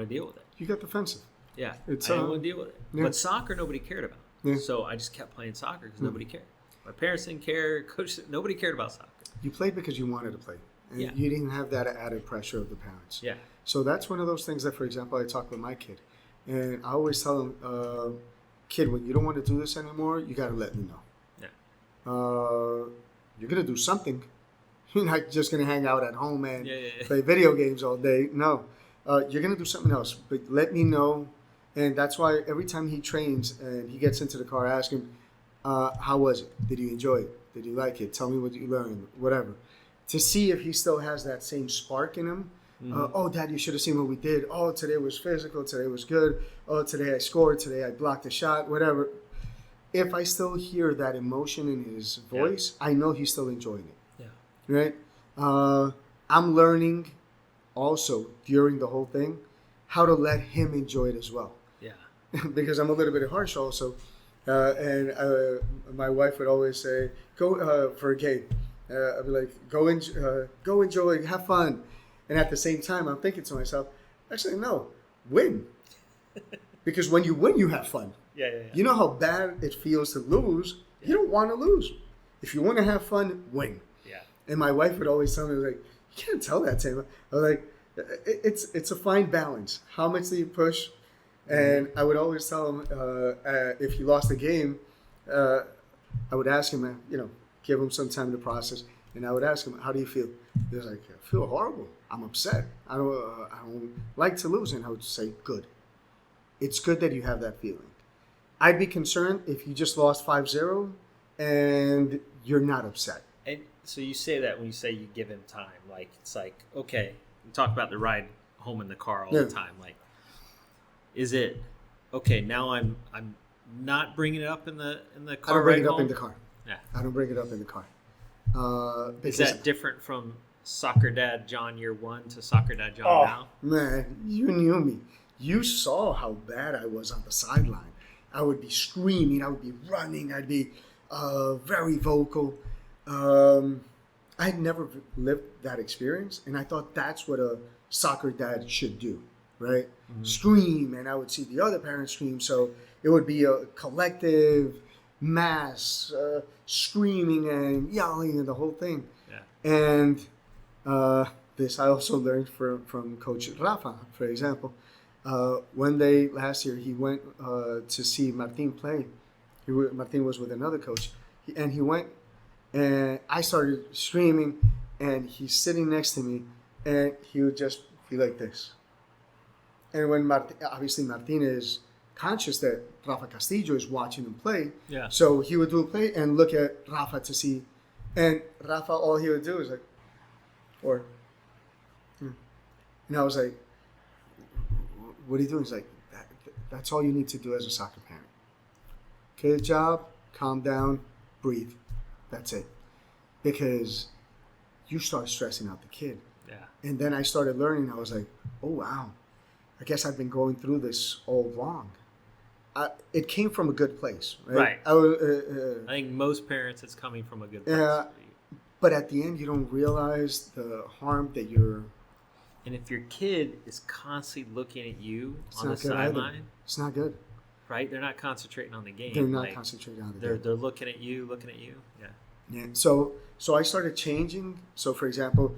A: deal with it.
B: You got defensive.
A: Yeah, I didn't want to deal with it. But soccer, nobody cared about. So I just kept playing soccer because nobody cared. My parents didn't care. Coach, nobody cared about soccer.
B: You played because you wanted to play. And you didn't have that added pressure of the parents.
A: Yeah.
B: So that's one of those things that, for example, I talk with my kid. And I always tell him, kid, when you don't want to do this anymore, you got to let me know. Yeah. You're going to do something. You're not just going to hang out at home and play video games all day. No. You're going to do something else. But let me know. And that's why every time he trains and he gets into the car, I ask him, how was it? Did you enjoy it? Did you like it? Tell me what you learned, whatever. To see if he still has that same spark in him. Oh, Dad, you should have seen what we did. Oh, today was physical. Today was good. Oh, today I scored. Today I blocked a shot, whatever. If I still hear that emotion in his voice, I know he's still enjoying it. Yeah. Right? I'm learning also during the whole thing how to let him enjoy it as well. Yeah. Because I'm a little bit harsh also. And my wife would always say, go for a game. I'd be like, go enjoy, have fun. And at the same time, I'm thinking to myself, actually, no, win. Because when you win, you have fun. You know how bad it feels to lose. You don't want to lose. If you want to have fun, win. And my wife would always tell me, like, you can't tell that to him. I was like, it's a fine balance. How much do you push? And I would always tell him if he lost a game, I would ask him, give him some time to process. And I would ask him, how do you feel? He was like, I feel horrible. I'm upset. I don't like to lose. And I would say, good. It's good that you have that feeling. I'd be concerned if you just lost 5-0 and you're not upset.
A: And so you say that when you say you give him time, like it's like, okay, we talk about the ride home in the car all the time. Like, is it okay? Now I'm not bringing it up in the car.
B: I don't bring it up in the car.
A: Yeah,
B: I don't bring it up in the car.
A: Is that different from Soccer Dad John year 1 to Soccer Dad John now?
B: Man, you knew me. You saw how bad I was on the sideline. I would be screaming. I would be running. I'd be very vocal. I'd never lived that experience, and I thought that's what a soccer dad should do, right? Scream, and I would see the other parents scream, so it would be a collective mass screaming and yelling and the whole thing. And this I also learned from Coach Rafa, for example. One day last year, he went to see Martin play. Martin was with another coach, and he went, and I started screaming, and he's sitting next to me, and he would just be like this. And when obviously Martin is conscious that Rafa Castillo is watching him play, so he would do a play and look at Rafa to see, and Rafa, all he would do is like, and I was like, what are you doing? He's like, that's all you need to do as a soccer parent. Good job. Calm down. Breathe. That's it. Because you start stressing out the kid.
A: Yeah.
B: And then I started learning. I was like, oh, wow. I guess I've been going through this all along. It came from a good place, right?
A: Right. I think most parents, it's coming from a good place.
B: But at the end, you don't realize the harm that you're...
A: And if your kid is constantly looking at you on the sideline,
B: it's not good.
A: Right? They're not concentrating on the game.
B: They're not concentrating on the game.
A: They're looking at you. Yeah.
B: Yeah. So I started changing. So, for example,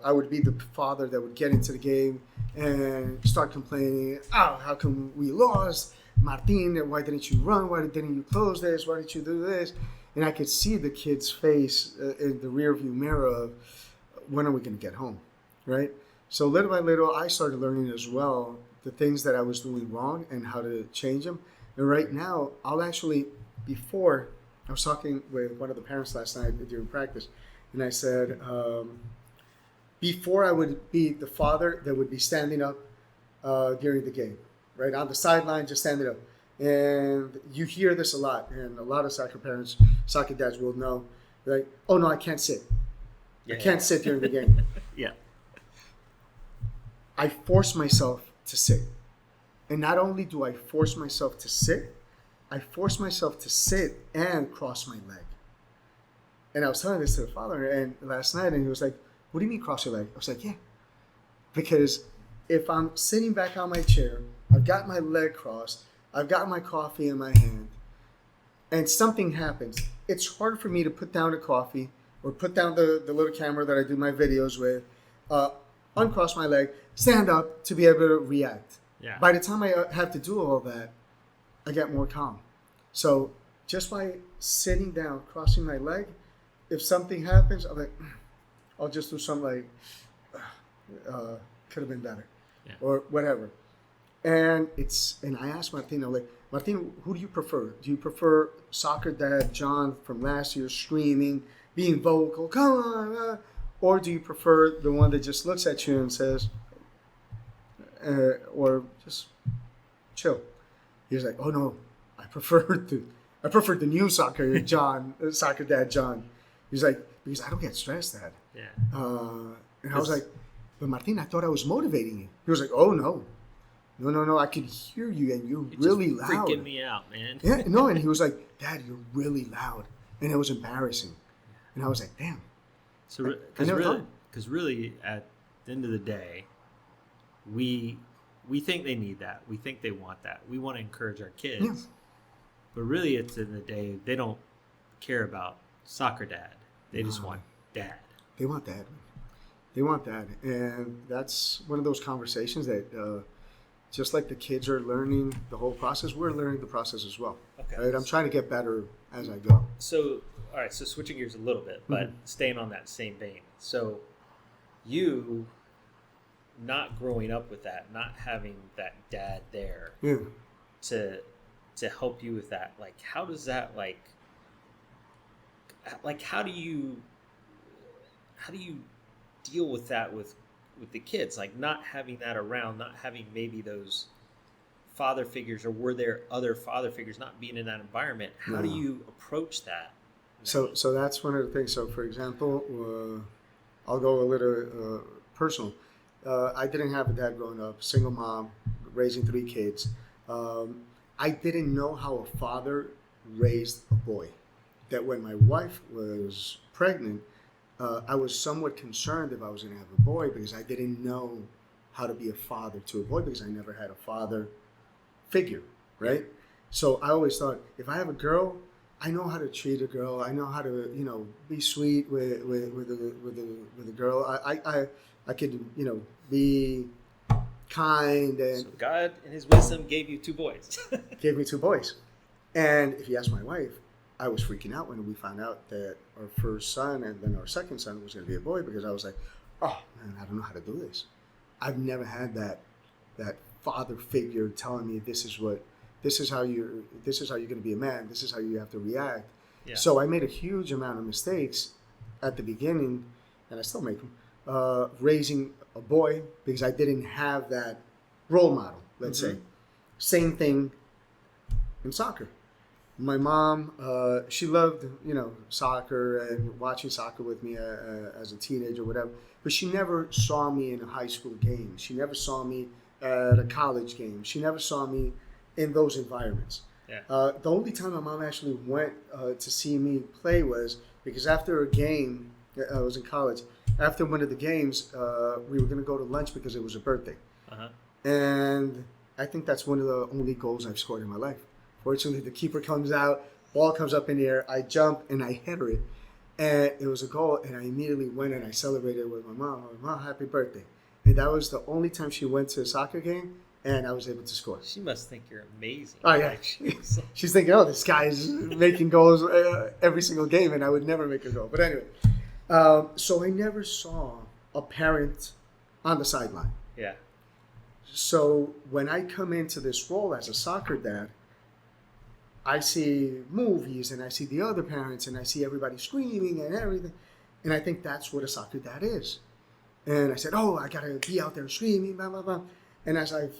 B: I would be the father that would get into the game and start complaining. Oh, how come we lost? Martin, why didn't you run? Why didn't you close this? Why didn't you do this? And I could see the kid's face in the rearview mirror of, when are we going to get home, right? So little by little, I started learning as well the things that I was doing wrong and how to change them. And right now, before, I was talking with one of the parents last night during practice, and I said, before I would be the father that would be standing up during the game, right? On the sideline, just standing up. And you hear this a lot, and a lot of soccer dads will know, like, oh no, I can't sit. I can't sit during the game.
A: Yeah.
B: I force myself to sit. And not only do I force myself to sit, I force myself to sit and cross my leg. And I was telling this to the father and last night, and he was like, what do you mean cross your leg? I was like, yeah. Because if I'm sitting back on my chair, I've got my leg crossed, I've got my coffee in my hand, and something happens, it's hard for me to put down the coffee or put down the little camera that I do my videos with, uncross my leg, stand up to be able to react.
A: Yeah.
B: By the time I have to do all that, I get more calm. So just by sitting down, crossing my leg, if something happens, I'm like, I'll just do something like, could have been better, or whatever. And I asked Martin, I'm like, Martin, who do you prefer? Do you prefer soccer dad John from last year screaming, being vocal, come on, or do you prefer the one that just looks at you and says, or just chill? He was like, oh no, I prefer the new soccer dad John. He's like, because I don't get stressed, Dad.
A: Yeah.
B: And I was like, but Martin, I thought I was motivating you. He was like, oh no, I can hear you and you're really loud.
A: Freaking me out, man.
B: Yeah, no, and he was like, Dad, you're really loud, and it was embarrassing. And I was like, damn.
A: So, because really, at the end of the day, we think they need that. We think they want that. We want to encourage our kids.
B: Yeah.
A: But really, at the end of the day, they don't care about soccer dad. They just want dad.
B: They want dad. They want that. And that's one of those conversations that just like the kids are learning the whole process, we're learning the process as well.
A: Okay.
B: Right? I'm trying to get better as I go.
A: So, all right, so switching gears a little bit, but staying on that same vein. So you not growing up with that, not having that dad there to help you with that, like how does that how do you deal with that with the kids, like not having that around, not having maybe those father figures, or were there other father figures, not being in that environment? How do you approach that?
B: So that's one of the things. So for example, I'll go a little personal. I didn't have a dad growing up, single mom, raising 3 kids. I didn't know how a father raised a boy. That when my wife was pregnant, I was somewhat concerned if I was going to have a boy because I didn't know how to be a father to a boy because I never had a father figure, right? So I always thought, if I have a girl, I know how to treat a girl. I know how to, be sweet with a girl. I could, be kind. And
A: so God, in His wisdom, gave you 2 boys.
B: Gave me 2 boys. And if you ask my wife, I was freaking out when we found out that our first son and then our second son was going to be a boy, because I was like, oh man, I don't know how to do this. I've never had that father figure telling me this is how you're going to be a man. This is how you have to react. Yeah. So I made a huge amount of mistakes at the beginning, and I still make them, raising a boy because I didn't have that role model, let's say. Same thing in soccer. My mom, she loved, soccer and watching soccer with me as a teenager, whatever. But she never saw me in a high school game. She never saw me at a college game. She never saw me in those environments.
A: Yeah.
B: The only time my mom actually went to see me play was because after a game, I was in college. After one of the games, we were going to go to lunch because it was a birthday.
A: Uh-huh.
B: And I think that's one of the only goals I've scored in my life. Fortunately, the keeper comes out, ball comes up in the air, I jump and I header it. And it was a goal, and I immediately went and I celebrated with my mom. Mom, happy birthday. And that was the only time she went to a soccer game, and I was able to score.
A: She must think you're amazing.
B: Oh, yeah. She's thinking, oh, this guy is making goals every single game, and I would never make a goal. But anyway, so I never saw a parent on the sideline.
A: Yeah.
B: So when I come into this role as a soccer dad, I see movies and I see the other parents and I see everybody screaming and everything. And I think that's what a soccer dad is. And I said, oh, I got to be out there screaming, blah, blah, blah. And as I've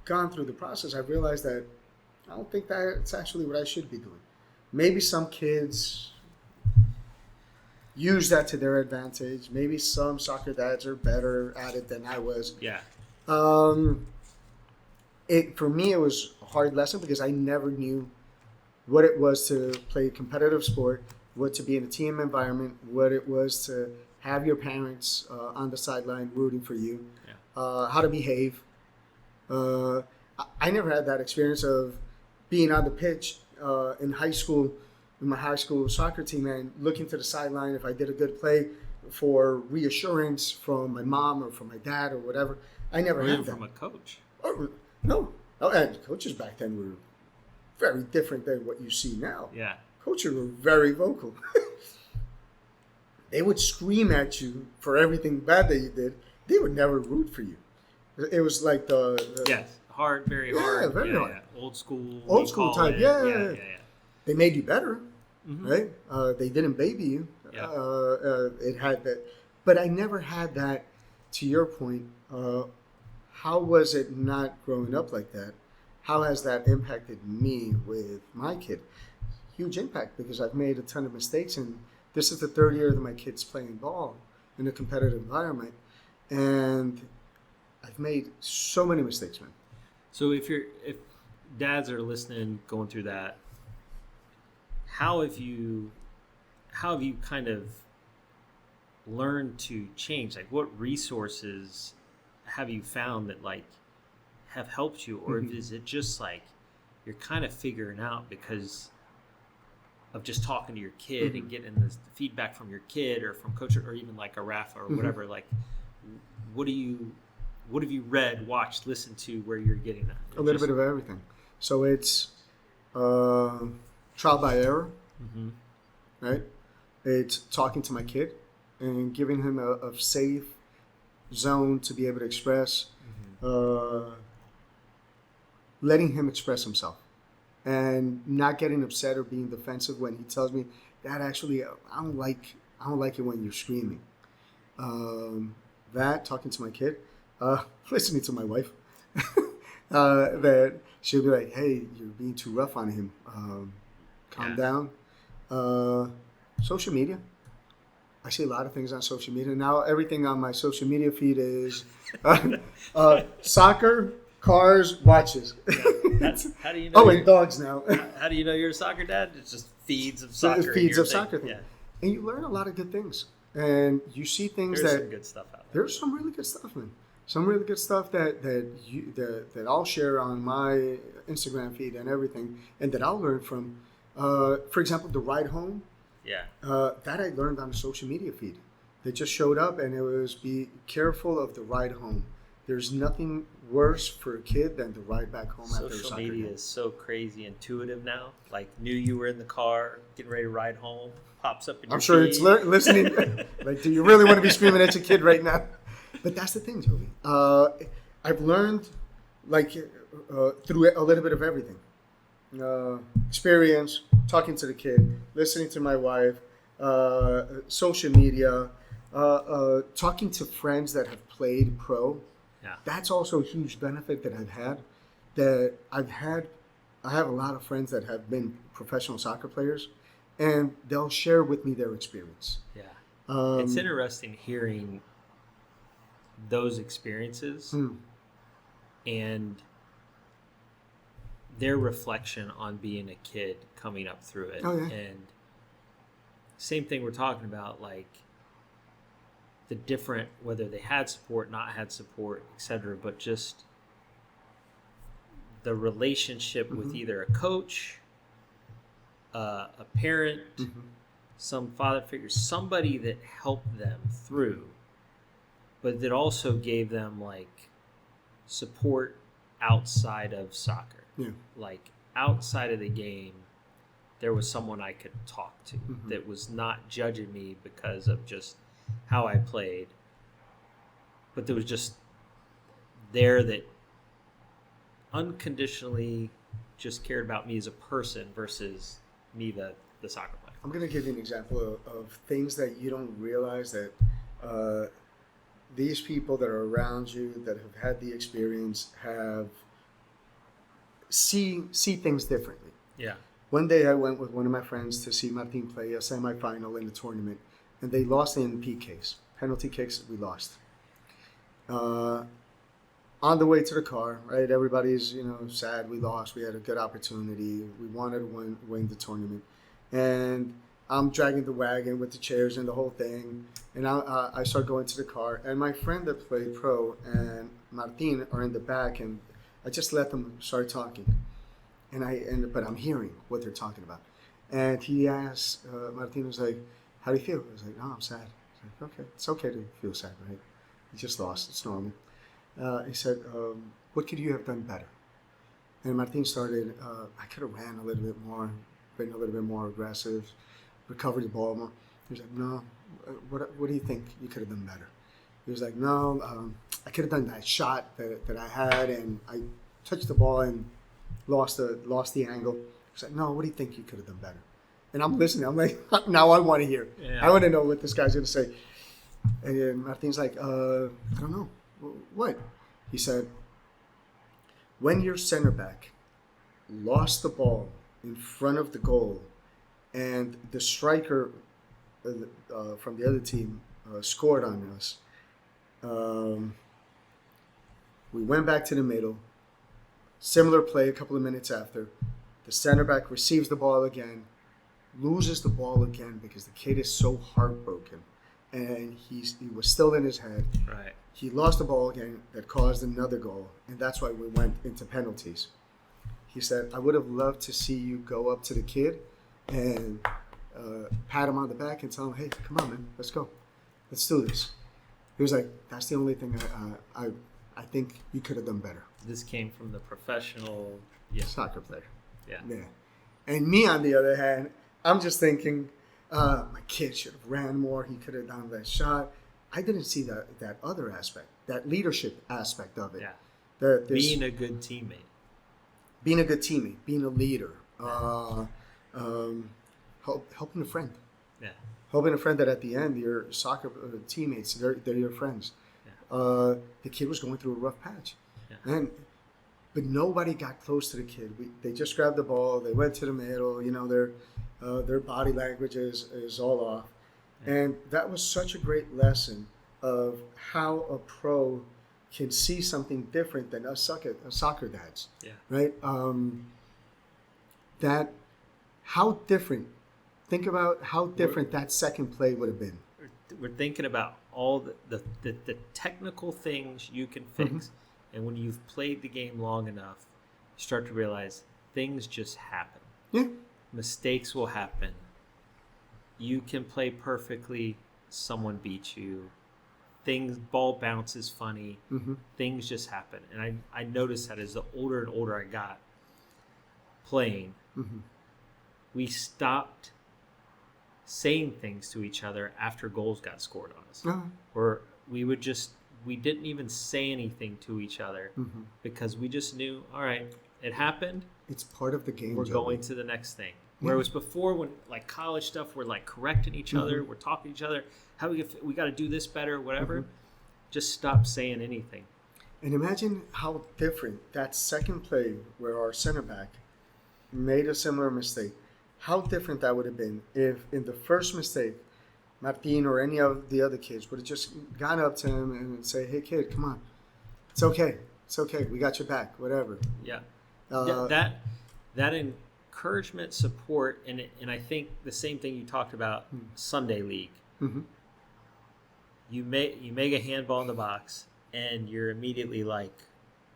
B: gone through the process, I've realized that I don't think that's actually what I should be doing. Maybe some kids use that to their advantage. Maybe some soccer dads are better at it than I was.
A: Yeah.
B: For me, it was a hard lesson because I never knew what it was to play a competitive sport, what to be in a team environment, what it was to have your parents on the sideline rooting for you, how to behave. I never had that experience of being on the pitch in high school, in my high school soccer team, and looking to the sideline if I did a good play for reassurance from my mom or from my dad or whatever. I never had that.
A: From a coach.
B: Oh, no. Oh, and coaches back then were very different than what you see now.
A: Yeah.
B: Coaches were very vocal. They would scream at you for everything bad that you did. They would never root for you. It was like the
A: yes, hard, very hard.
B: Yeah, very hard.
A: Yeah. Old school.
B: Old school type. Yeah. They made you better,
A: Mm-hmm.
B: right? They didn't baby you.
A: Yeah.
B: It had that, but I never had that. To your point, how was it not growing up like that? How has that impacted me with my kid? Huge impact because I've made a ton of mistakes, and this is the third year that my kid's playing ball in a competitive environment, and I've made so many mistakes, man.
A: So if dads are listening, going through that, how have you kind of learned to change? Like, what resources have you found that like have helped you, or is it just like you're kind of figuring out because of just talking to your kid and getting the feedback from your kid or from coach or even like a Rafa or whatever? Like, what have you read, watched, listened to where you're getting that?
B: A little bit of everything. So it's trial by error, right? It's talking to my kid and giving him a safe zone to be able to express, letting him express himself, and not getting upset or being defensive when he tells me, "Dad, actually, I don't like it when you're screaming." That talking to my kid, listening to my wife, that she'll be like, "Hey, you're being too rough on him. Calm down." Social media. I see a lot of things on social media. Now everything on my social media feed is soccer, cars, watches.
A: How do you know?
B: Oh, and dogs now.
A: How do you know you're a soccer dad? It's just feeds of soccer.
B: Feeds of soccer things.
A: Yeah.
B: And you learn a lot of good things. And you see things
A: There's
B: that...
A: some good stuff out there.
B: There's some really good stuff, man. Some really good stuff that I'll share on my Instagram feed and everything, and that I'll learn from. For example, the ride home.
A: Yeah.
B: That I learned on a social media feed. They just showed up, and it was be careful of the ride home. There's nothing worse for a kid than to ride back home after a
A: Social
B: soccer
A: media
B: game.
A: is so crazy intuitive now. Like, knew you were in the car, getting ready to ride home, pops up in your
B: I'm sure
A: feed.
B: it's listening. Like, do you really want to be screaming at your kid right now? But that's the thing, Joey. I've learned, like, through a little bit of everything. Experience, talking to the kid, listening to my wife, social media, talking to friends that have played pro.
A: Yeah.
B: That's also a huge benefit that I've had I have a lot of friends that have been professional soccer players, and they'll share with me their experience.
A: Yeah. It's
B: Um,
A: interesting hearing those experiences
B: hmm.
A: and their reflection on being a kid coming up through it.
B: Oh, yeah.
A: And same thing we're talking about, like the different, whether they had support, not had support, etc., but just the relationship with either a coach, a parent, some father figure, somebody that helped them through, but that also gave them like support outside of soccer.
B: Yeah.
A: Like outside of the game, there was someone I could talk to that was not judging me because of just how I played, but there was just there that unconditionally just cared about me as a person versus me, the soccer player.
B: I'm going to give you an example of things that you don't realize that these people that are around you that have had the experience have see things differently.
A: Yeah.
B: One day I went with one of my friends to see Martin play a semifinal in the tournament, and they lost in PKs. Penalty kicks, we lost. On the way to the car, right? Everybody's, sad. We lost. We had a good opportunity. We wanted to win the tournament. And I'm dragging the wagon with the chairs and the whole thing. And I start going to the car. And my friend that played pro and Martin are in the back. And I just let them start talking. But I'm hearing what they're talking about. And he asked, Martin was like, how do you feel? I was like, no, I'm sad. I was like, okay, it's okay to feel sad, right? You just lost. It's normal. He said, what could you have done better? And Martin started, I could have ran a little bit more, been a little bit more aggressive, recovered the ball more. He was like, no, what do you think you could have done better? He was like, no, I could have done that shot that I had, and I touched the ball and lost the angle. He was like, no, what do you think you could have done better? And I'm listening. I'm like, now I want to hear.
A: Yeah.
B: I want to know what this guy's going to say. And then Martin's like, I don't know. What? He said, when your center back lost the ball in front of the goal and the striker from the other team scored on us, we went back to the middle. Similar play a couple of minutes after. The center back receives the ball again, loses the ball again because the kid is so heartbroken. And he was still in his head.
A: Right.
B: He lost the ball again that caused another goal, and that's why we went into penalties. He said, I would have loved to see you go up to the kid and pat him on the back and tell him, hey, come on, man, let's go. Let's do this. He was like, that's the only thing I think you could have done better.
A: This came from the professional
B: Soccer player.
A: Yeah.
B: And me, on the other hand, I'm just thinking, my kid should have ran more. He could have done that shot. I didn't see that other aspect, that leadership aspect of it.
A: Yeah. Being a good teammate.
B: Being a good teammate, being a leader, helping a friend.
A: Yeah.
B: Helping a friend that at the end, your soccer teammates, they're your friends. Yeah. The kid was going through a rough patch. Yeah. But nobody got close to the kid. They just grabbed the ball. They went to the middle. Their body language is all off. And that was such a great lesson of how a pro can see something different than us soccer dads.
A: Yeah.
B: Right? How different. Think about how different that second play would have been.
A: We're thinking about all the technical things you can fix. Mm-hmm. And when you've played the game long enough, you start to realize things just happen.
B: Yeah.
A: Mistakes will happen. You can play perfectly, someone beats you. Ball bounces funny. Mm-hmm. Things just happen. And I noticed that as the older and older I got playing, mm-hmm. we stopped saying things to each other after goals got scored on us. Uh-huh. Or we didn't even say anything to each other mm-hmm. because we just knew, all right, it happened.
B: It's part of the game.
A: We're going to the next thing. Whereas before, when like college stuff, we're like correcting each other, mm-hmm. we're talking to each other, how we got to do this better, whatever. Mm-hmm. Just stop saying anything.
B: And imagine how different that second play, where our center back made a similar mistake, how different that would have been if in the first mistake, Martin or any of the other kids would have just gone up to him and say, "Hey, kid, come on. It's okay. It's okay. We got your back. Whatever."
A: Yeah.
B: Uh,
A: That encouragement, support, and I think the same thing you talked about Sunday league.
B: mm-hmm.
A: You make a handball in the box, and you're immediately like,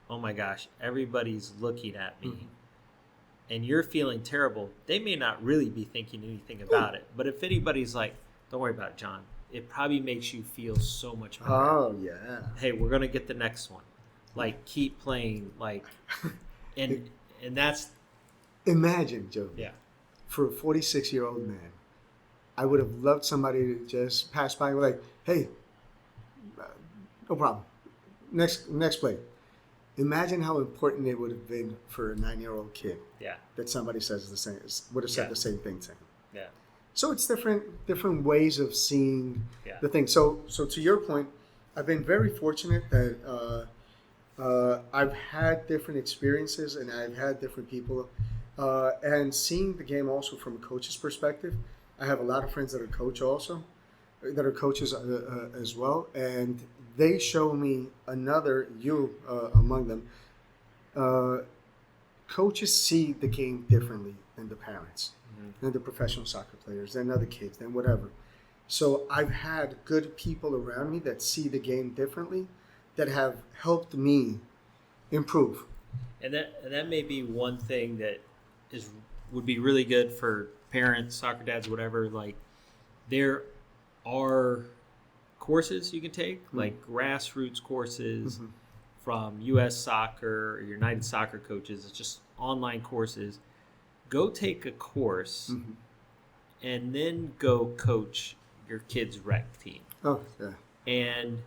A: "Oh my gosh, everybody's looking at me."
B: Mm-hmm.
A: And you're feeling terrible. They may not really be thinking anything about it, but if anybody's like, "Don't worry about it, John," it probably makes you feel so much better.
B: Oh, yeah.
A: Hey, we're gonna get the next one. Like, keep playing. Like, and that's
B: Imagine, Joe.
A: yeah,
B: For a 46-year-old man, I would have loved somebody to just pass by and be like, "Hey, no problem. Next play." Imagine how important it would have been for a 9-year-old kid
A: yeah,
B: that somebody would have said
A: Yeah.
B: the same thing to him.
A: yeah,
B: So it's different ways of seeing
A: yeah.
B: the thing. So to your point, I've been very fortunate that I've had different experiences and I've had different people, and seeing the game also from a coach's perspective. I have a lot of friends that are coaches as well, and they show me among them. Coaches see the game differently than the parents, than the professional soccer players, than other kids, than whatever. So I've had good people around me that see the game differently, that have helped me improve.
A: And that may be one thing that would be really good for parents, soccer dads, whatever. Like, there are courses you can take, like grassroots courses from U.S. Soccer or United Soccer Coaches. It's just online courses. Go take a course and then go coach your kid's rec team.
B: Oh, yeah.
A: And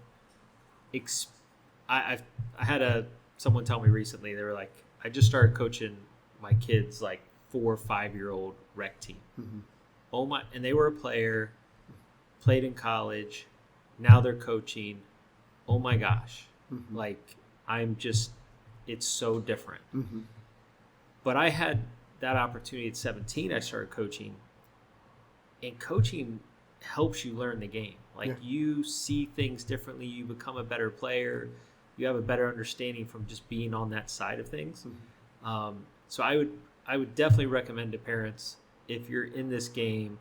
A: I had someone tell me recently, they were like, "I just started coaching my kids' like 4 or 5-year-old rec team." Oh my! And they were a player, played in college, now they're coaching. Oh my gosh! Like, it's so different. But I had that opportunity at 17. I started coaching, and coaching helps you learn the game. Like, you see things differently. You become a better player. You have a better understanding from just being on that side of things. So I would definitely recommend to parents, if you're in this game,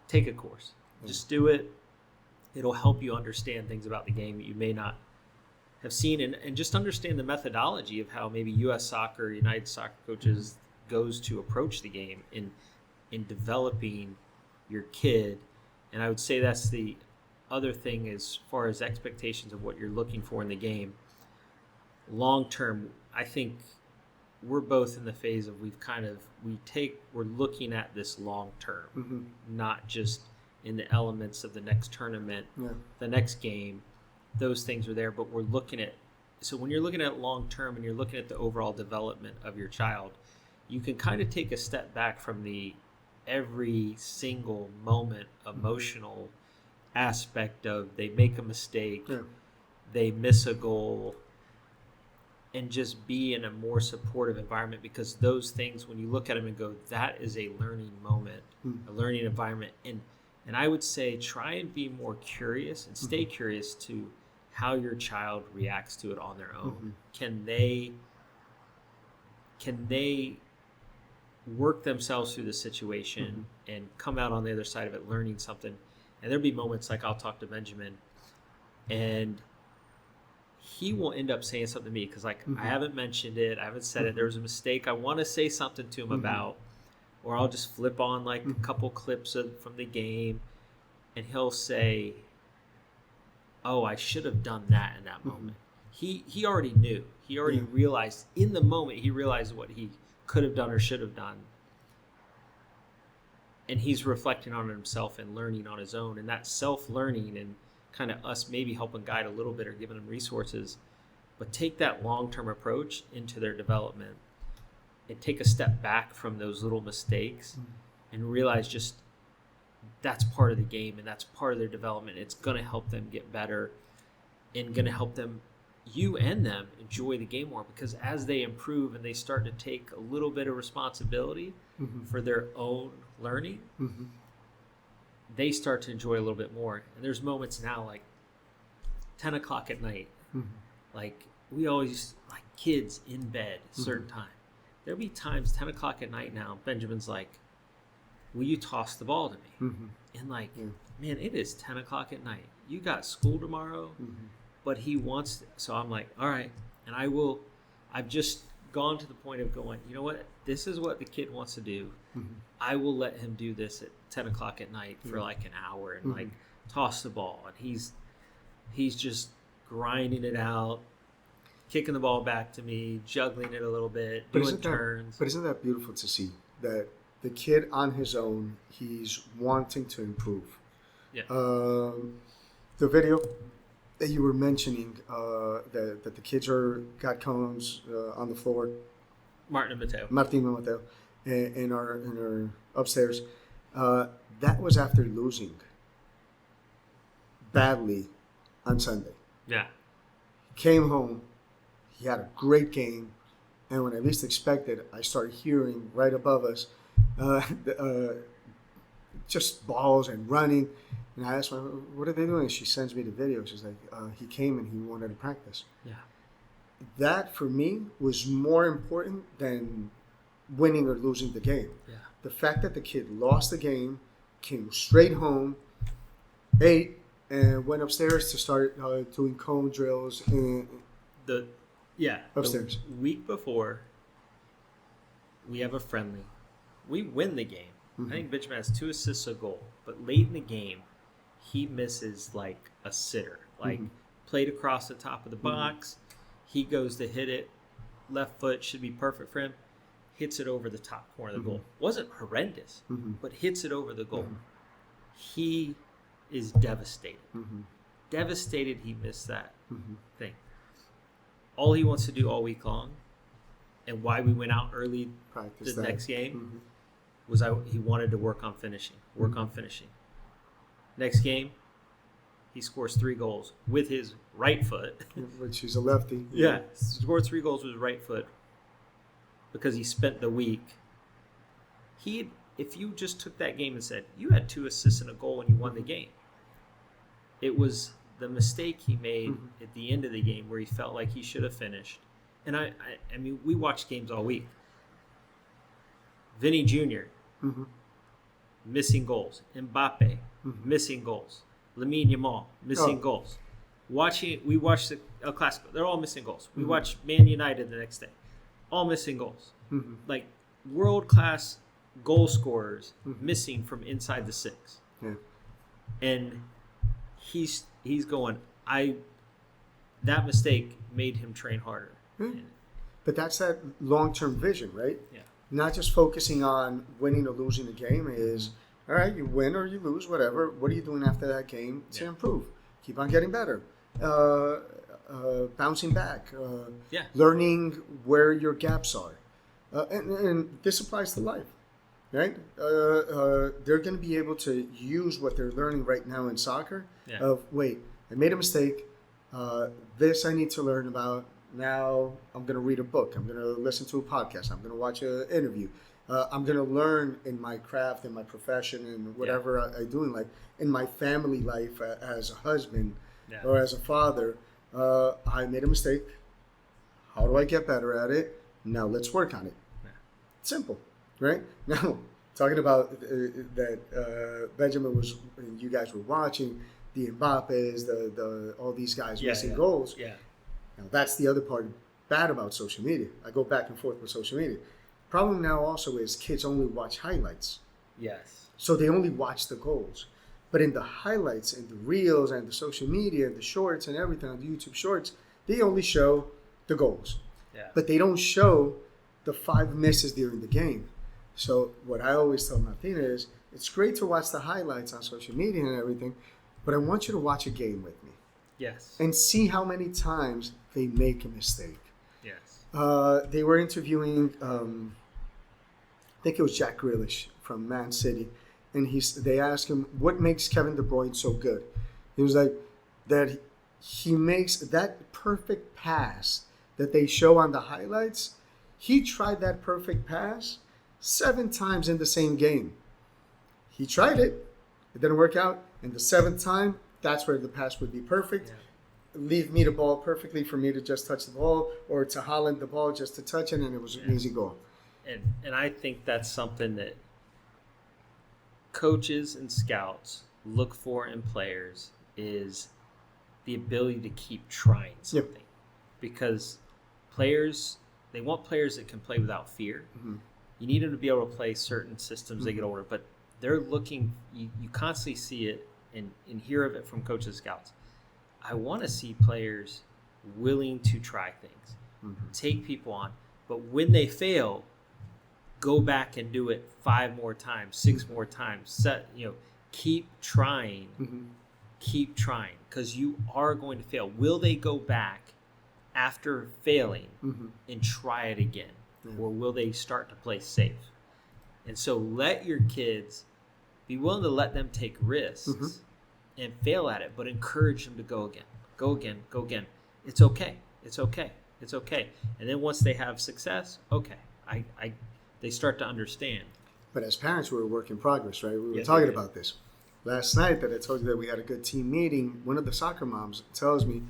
A: take a course. Just do it. It'll help you understand things about the game that you may not have seen, and just understand the methodology of how maybe U.S. Soccer, United Soccer Coaches goes to approach the game in developing your kid. And I would say that's the other thing as far as expectations of what you're looking for in the game. Long term, I think we're both in the phase of we're looking at this long term, not just in the elements of the next tournament, the next game. Those things are there, but we're looking at. So when you're looking at long term and you're looking at the overall development of your child, you can kind of take a step back from the every single moment emotional aspect of they make a mistake, they miss a goal, and just be in a more supportive environment, because those things, when you look at them and go, that is a learning moment, a learning environment. And I would say try and be more curious and stay curious to how your child reacts to it on their own. Can they work themselves through the situation and come out on the other side of it learning something? And there'll be moments like I'll talk to Benjamin and he will end up saying something to me because I haven't mentioned it, I haven't said it, there was a mistake I want to say something to him about, or I'll just flip on like a couple clips from the game and he'll say, "Oh, I should have done that in that moment." He already knew. He already realized in the moment, he realized what he could have done or should have done. And he's reflecting on it himself and learning on his own. And that self-learning and kind of us maybe helping guide a little bit or giving them resources, but take that long-term approach into their development and take a step back from those little mistakes and realize just that's part of the game and that's part of their development. It's going to help them get better and going to help them you and them enjoy the game more, because as they improve and they start to take a little bit of responsibility for their own learning, they start to enjoy a little bit more. And there's moments now like 10 o'clock at night, like we always, like kids in bed a certain time. There'll be times 10 o'clock at night now, Benjamin's like, will you toss the ball to me? And like, man, it is 10 o'clock at night. You got school tomorrow, but he wants to. So I'm like, all right. And I've just gone to the point of going, you know what? This is what the kid wants to do. I will let him do this at 10 o'clock at night for like an hour and like toss the ball. And he's just grinding it out, kicking the ball back to me, juggling it a little bit, doing turns.
B: But isn't that beautiful to see that the kid on his own, he's wanting to improve?
A: Yeah.
B: The video that you were mentioning, that the kids got cones on the floor.
A: Martin and Mateo.
B: In our upstairs. That was after losing badly on Sunday.
A: Yeah.
B: Came home. He had a great game. And when I least expected, I started hearing right above us just balls and running. And I asked her, what are they doing? She sends me the video. She's like, he came and he wanted to practice.
A: Yeah.
B: That, for me, was more important than winning or losing the game.
A: Yeah.
B: The fact that the kid lost the game, came straight home, ate, and went upstairs to start doing cone drills upstairs.
A: The week before, we have a friendly. We win the game. I think Benjamin has 2 assists, a goal. But late in the game, he misses like a sitter. Like played across the top of the box. He goes to hit it. Left foot should be perfect for him. Hits it over the top corner of the goal. Wasn't horrendous, but hits it over the goal. He is devastated. Devastated he missed that thing. All he wants to do all week long, and why we went out early the next game, was he wanted to work on finishing. Next game, he scores 3 goals with his right foot.
B: Which is a lefty.
A: Yeah, scored 3 goals with his right foot because he spent the week. If you just took that game and said, you had 2 assists and a goal and you won the game, it was the mistake he made at the end of the game where he felt like he should have finished. And I mean, we watched games all week. Vinny Jr., missing goals. Mbappe, missing goals. Lamine Yamal, missing goals. We watched the El Clasico. They're all missing goals. We watched Man United the next day. All missing goals. Like world-class goal scorers missing from inside the 6. Yeah. And he's going, that mistake made him train harder.
B: But that's that long-term vision, right?
A: Yeah.
B: Not just focusing on winning or losing a game is, all right, you win or you lose, whatever. What are you doing after that game to improve? Keep on getting better. Bouncing back. Learning where your gaps are. And this applies to life, right? They're going to be able to use what they're learning right now in soccer of, wait, I made a mistake. This I need to learn about. Now I'm going to read a book. I'm going to listen to a podcast. I'm going to watch an interview. I'm going to learn in my craft, in my profession, and whatever I do in life, in my family life as a husband or as a father. I made a mistake. How do I get better at it? Now let's work on it. Simple, right? Now, talking about that Benjamin was, you guys were watching the Mbappes, the all these guys missing goals. Yeah. Now, that's the other part bad about social media. I go back and forth with social media. Problem now also is kids only watch highlights.
A: Yes.
B: So they only watch the goals. But in the highlights and the reels and the social media and the shorts and everything on the YouTube shorts, they only show the goals. Yeah. But they don't show the 5 misses during the game. So what I always tell Martina is, it's great to watch the highlights on social media and everything, but I want you to watch a game with me.
A: Yes.
B: And see how many times they make a mistake.
A: Yes.
B: They were interviewing, I think it was Jack Grealish from Man City, and they asked him, what makes Kevin De Bruyne so good? He was like, that he makes that perfect pass that they show on the highlights. He tried that perfect pass 7 times in the same game. He tried it. It didn't work out. And the 7th time, that's where the pass would be perfect.
A: Yeah.
B: Leave me the ball perfectly for me to just touch the ball, or to Holland the ball just to touch it, and it was an easy goal.
A: And I think that's something that coaches and scouts look for in players is the ability to keep trying something.
B: Yep.
A: Because players, they want players that can play without fear.
B: Mm-hmm.
A: You need them to be able to play certain systems as they get older, but they're looking, you constantly see it and hear of it from coaches and scouts. I want to see players willing to try things, take people on, but when they fail, go back and do it 5 more times, 6 more times. Keep trying, because you are going to fail. Will they go back after failing and try it again, or will they start to play safe? And so let your kids be willing to let them take risks and fail at it, but encourage them to go again. It's okay. And then once they have success, they start to understand.
B: But as parents, we're a work in progress, right? We were talking about this last night that I told you that we had a good team meeting. One of the soccer moms tells me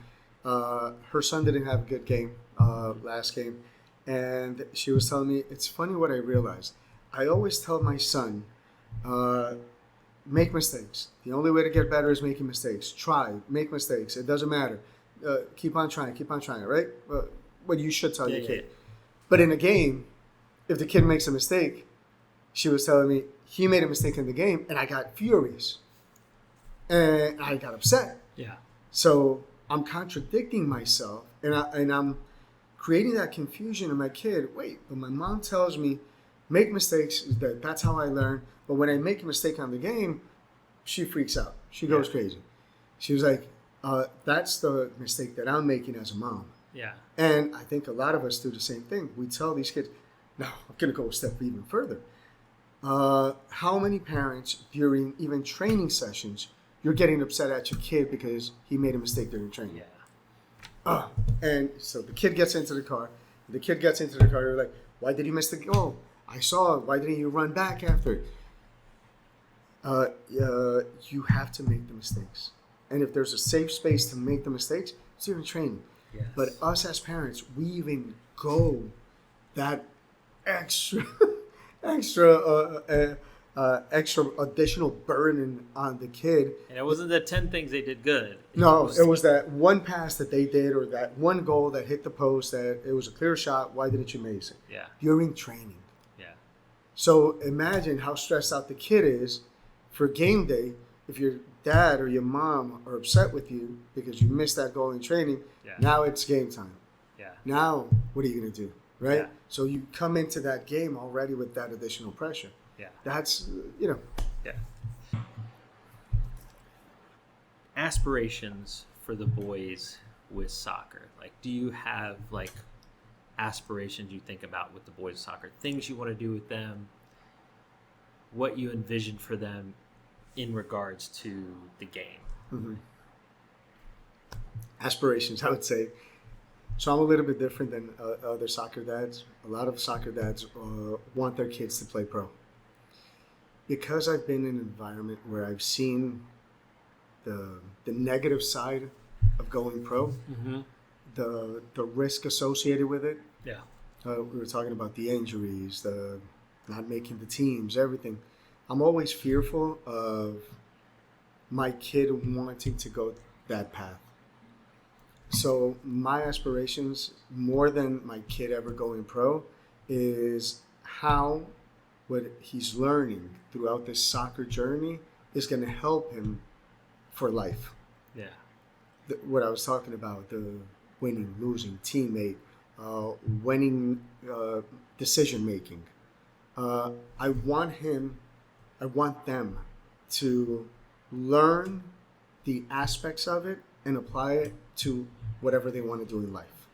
B: her son didn't have a good game last game. And she was telling me, it's funny what I realized. I always tell my son, make mistakes. The only way to get better is making mistakes. Try, make mistakes. It doesn't matter. Keep on trying, right? What you should tell your kid. But in a game, if the kid makes a mistake, she was telling me, he made a mistake in the game, and I got furious. And I got upset. Yeah. So I'm contradicting myself, and I'm creating that confusion in my kid. Wait, but my mom tells me, make mistakes, that's how I learn. But when I make a mistake on the game, she freaks out. She goes crazy. She was like, that's the mistake that I'm making as a mom. Yeah. And I think a lot of us do the same thing. We tell these kids, now I'm going to go a step even further. How many parents during even training sessions, you're getting upset at your kid because he made a mistake during training? Yeah. And so the kid gets into the car. You're like, why did he miss the goal? I saw it. Why didn't you run back after it? You have to make the mistakes. And if there's a safe space to make the mistakes, it's even training. Yes. But us as parents, we even go that extra additional burden on the kid.
A: And it wasn't the 10 things they did good.
B: It was that one pass that they did, or that one goal that hit the post that it was a clear shot. Why didn't you make it? Yeah. During training. Yeah. So imagine how stressed out the kid is for game day if your dad or your mom are upset with you because you missed that goal in training. Yeah. Now it's game time. Yeah. Now what are you going to do? Right? Yeah. So you come into that game already with that additional pressure. Yeah. That's, Yeah.
A: Aspirations for the boys with soccer. Like, do you have, like, aspirations you think about with the boys soccer? Things you want to do with them? What you envision for them in regards to the game?
B: Mm-hmm. Aspirations, I would say. So I'm a little bit different than other soccer dads. A lot of soccer dads want their kids to play pro. Because I've been in an environment where I've seen the negative side of going pro, the risk associated with it. Yeah. We were talking about the injuries, the not making the teams, everything. I'm always fearful of my kid wanting to go that path. So my aspirations, more than my kid ever going pro, is how what he's learning throughout this soccer journey is going to help him for life. Yeah. What I was talking about, the winning, losing, teammate, winning decision making. I want them to learn the aspects of it and apply it to whatever they want to do in life.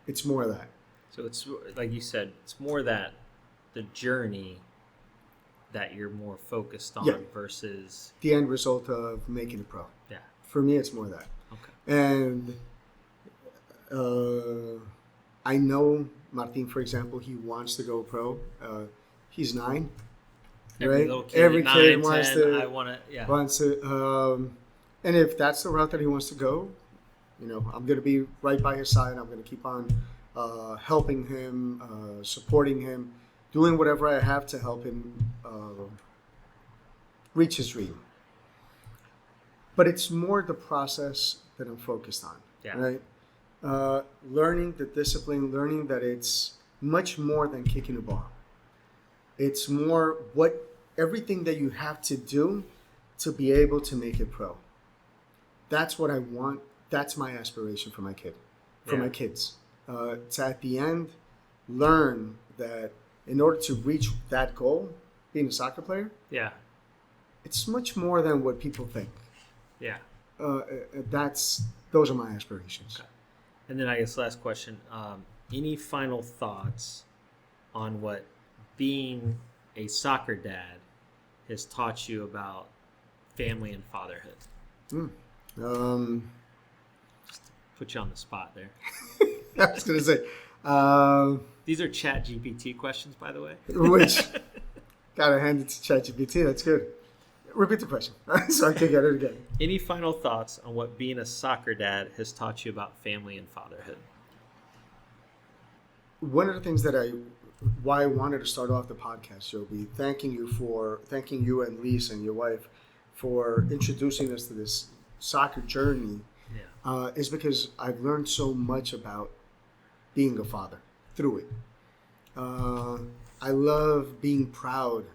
B: It's more of that.
A: So it's like you said, it's more that the journey that you're more focused on versus
B: the end result of making it pro. Yeah. For me, it's more that. Okay. And uh, I know Martin, for example, he wants to go pro. He's 9,
A: Every
B: right?
A: little kid
B: Every
A: at
B: kid
A: 9,
B: wants
A: 10,
B: to
A: I want to, yeah.
B: wants to. And if that's the route that he wants to go, I'm going to be right by his side. I'm going to keep on helping him, supporting him, doing whatever I have to help him reach his dream. But it's more the process that I'm focused on,
A: Yeah.
B: right? Learning the discipline, learning that it's much more than kicking a ball. It's more everything that you have to do to be able to make it pro. That's what I want. That's my aspiration for my my kids. To at the end learn that in order to reach that goal, being a soccer player,
A: Yeah.
B: it's much more than what people think.
A: Yeah.
B: Those are my aspirations.
A: Okay. And then I guess last question, any final thoughts on what being a soccer dad has taught you about family and fatherhood? Put you on the spot there.
B: I was going to say,
A: these are Chat GPT questions, by the way.
B: which gotta hand it to ChatGPT. That's good. Repeat the question so I can get it again.
A: Any final thoughts on what being a soccer dad has taught you about family and fatherhood?
B: One of the things why I wanted to start off the podcast, Joby, thanking you and Lisa and your wife for introducing us to this soccer journey, is because I've learned so much about being a father through it. I love being proud,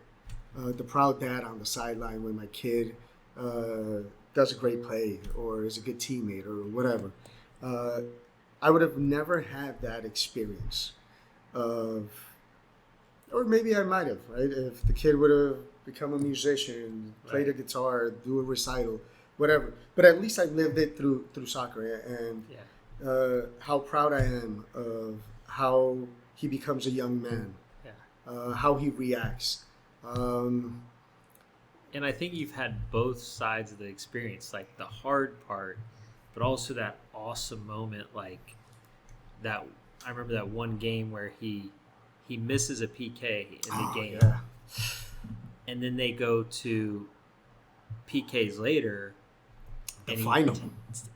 B: the proud dad on the sideline when my kid does a great play or is a good teammate or whatever. I would have never had that experience or maybe I might have, right? If the kid would have become a musician, played a guitar, do a recital, whatever. But at least I lived it through soccer, and how proud I am of how he becomes a young man, how he reacts.
A: And I think you've had both sides of the experience, like the hard part, but also that awesome moment, like that. I remember that one game where he misses a PK in the game, and then they go to PKs later,
B: the final,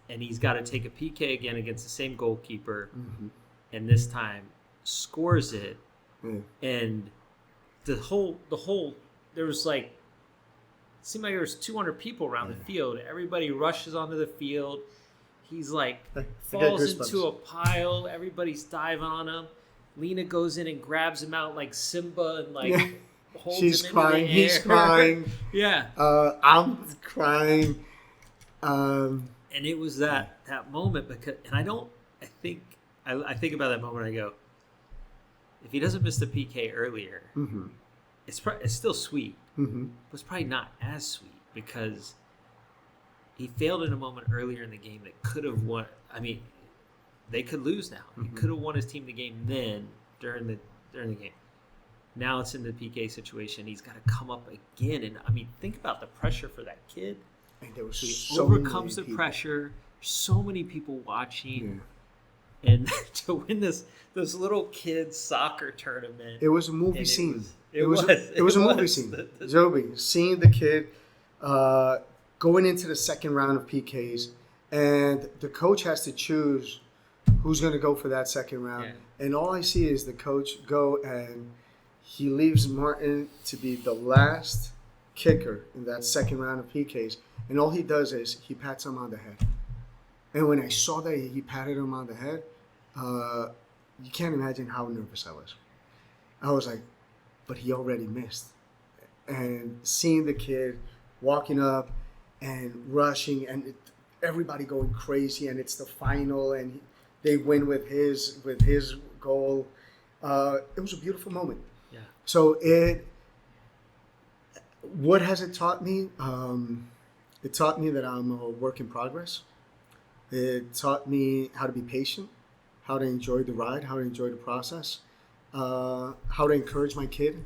A: and he's got to take a PK again against the same goalkeeper, and this time scores it, and the whole there was like, it seemed like there was 200 people around the field. Everybody rushes onto the field. He's like falls into a pile. Everybody's diving on him. Lena goes in and grabs him out like Simba and like holds
B: she's
A: him
B: crying.
A: into the air.
B: He's crying. I'm crying.
A: And it was that moment because, and I think about that moment. I go, if he doesn't miss the PK earlier, it's still sweet, but it's probably not as sweet because he failed in a moment earlier in the game that could have won. I mean, they could lose now. He could have won his team the game then during the game. Now it's in the PK situation. He's got to come up again, and I mean, think about the pressure for that kid.
B: And there was
A: he
B: so
A: overcomes the pressure. So many people watching, and to win this little kids soccer tournament.
B: It was a movie scene. It was a movie scene. Joby, seeing the kid going into the second round of PKs, and the coach has to choose who's going to go for that second round. And all I see is the coach go, and he leaves Martin to be the last kicker in that second round of PKs. And all he does is he pats him on the head. And when I saw that he patted him on the head, you can't imagine how nervous I was. I was like, but he already missed. And seeing the kid walking up and rushing and everybody going crazy, and it's the final, and they win with his goal. It was a beautiful moment.
A: Yeah.
B: So what has it taught me? It taught me that I'm a work in progress. It taught me how to be patient, how to enjoy the ride, how to enjoy the process, how to encourage my kid,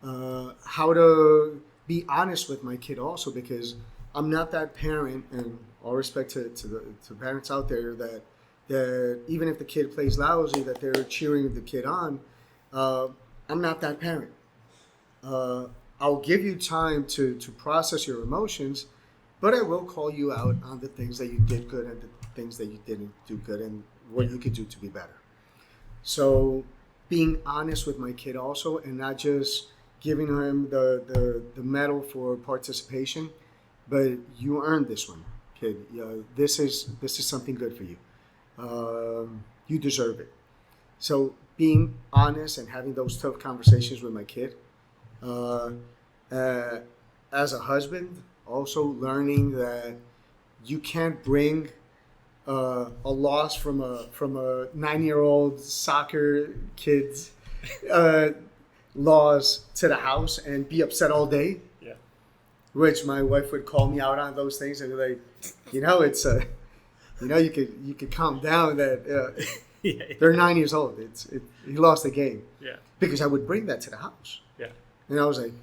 B: how to be honest with my kid also, because I'm not that parent, and all respect to parents out there that even if the kid plays lousy, that they're cheering the kid on. I'm not that parent. Uh, I'll give you time to process your emotions, but I will call you out on the things that you did good and the things that you didn't do good and what you could do to be better. So being honest with my kid also, and not just giving him the medal for participation, but you earned this one, kid. This is something good for you. You deserve it. So being honest and having those tough conversations with my kid. Uh, uh, as a husband, also learning that you can't bring a loss from a 9-year-old soccer kid's uh, laws to the house and be upset all day.
A: Yeah.
B: Which my wife would call me out on those things and be like, it's you could calm down. That they're 9 years old. He lost the game.
A: Yeah.
B: Because I would bring that to the house.
A: Yeah.
B: And I was like,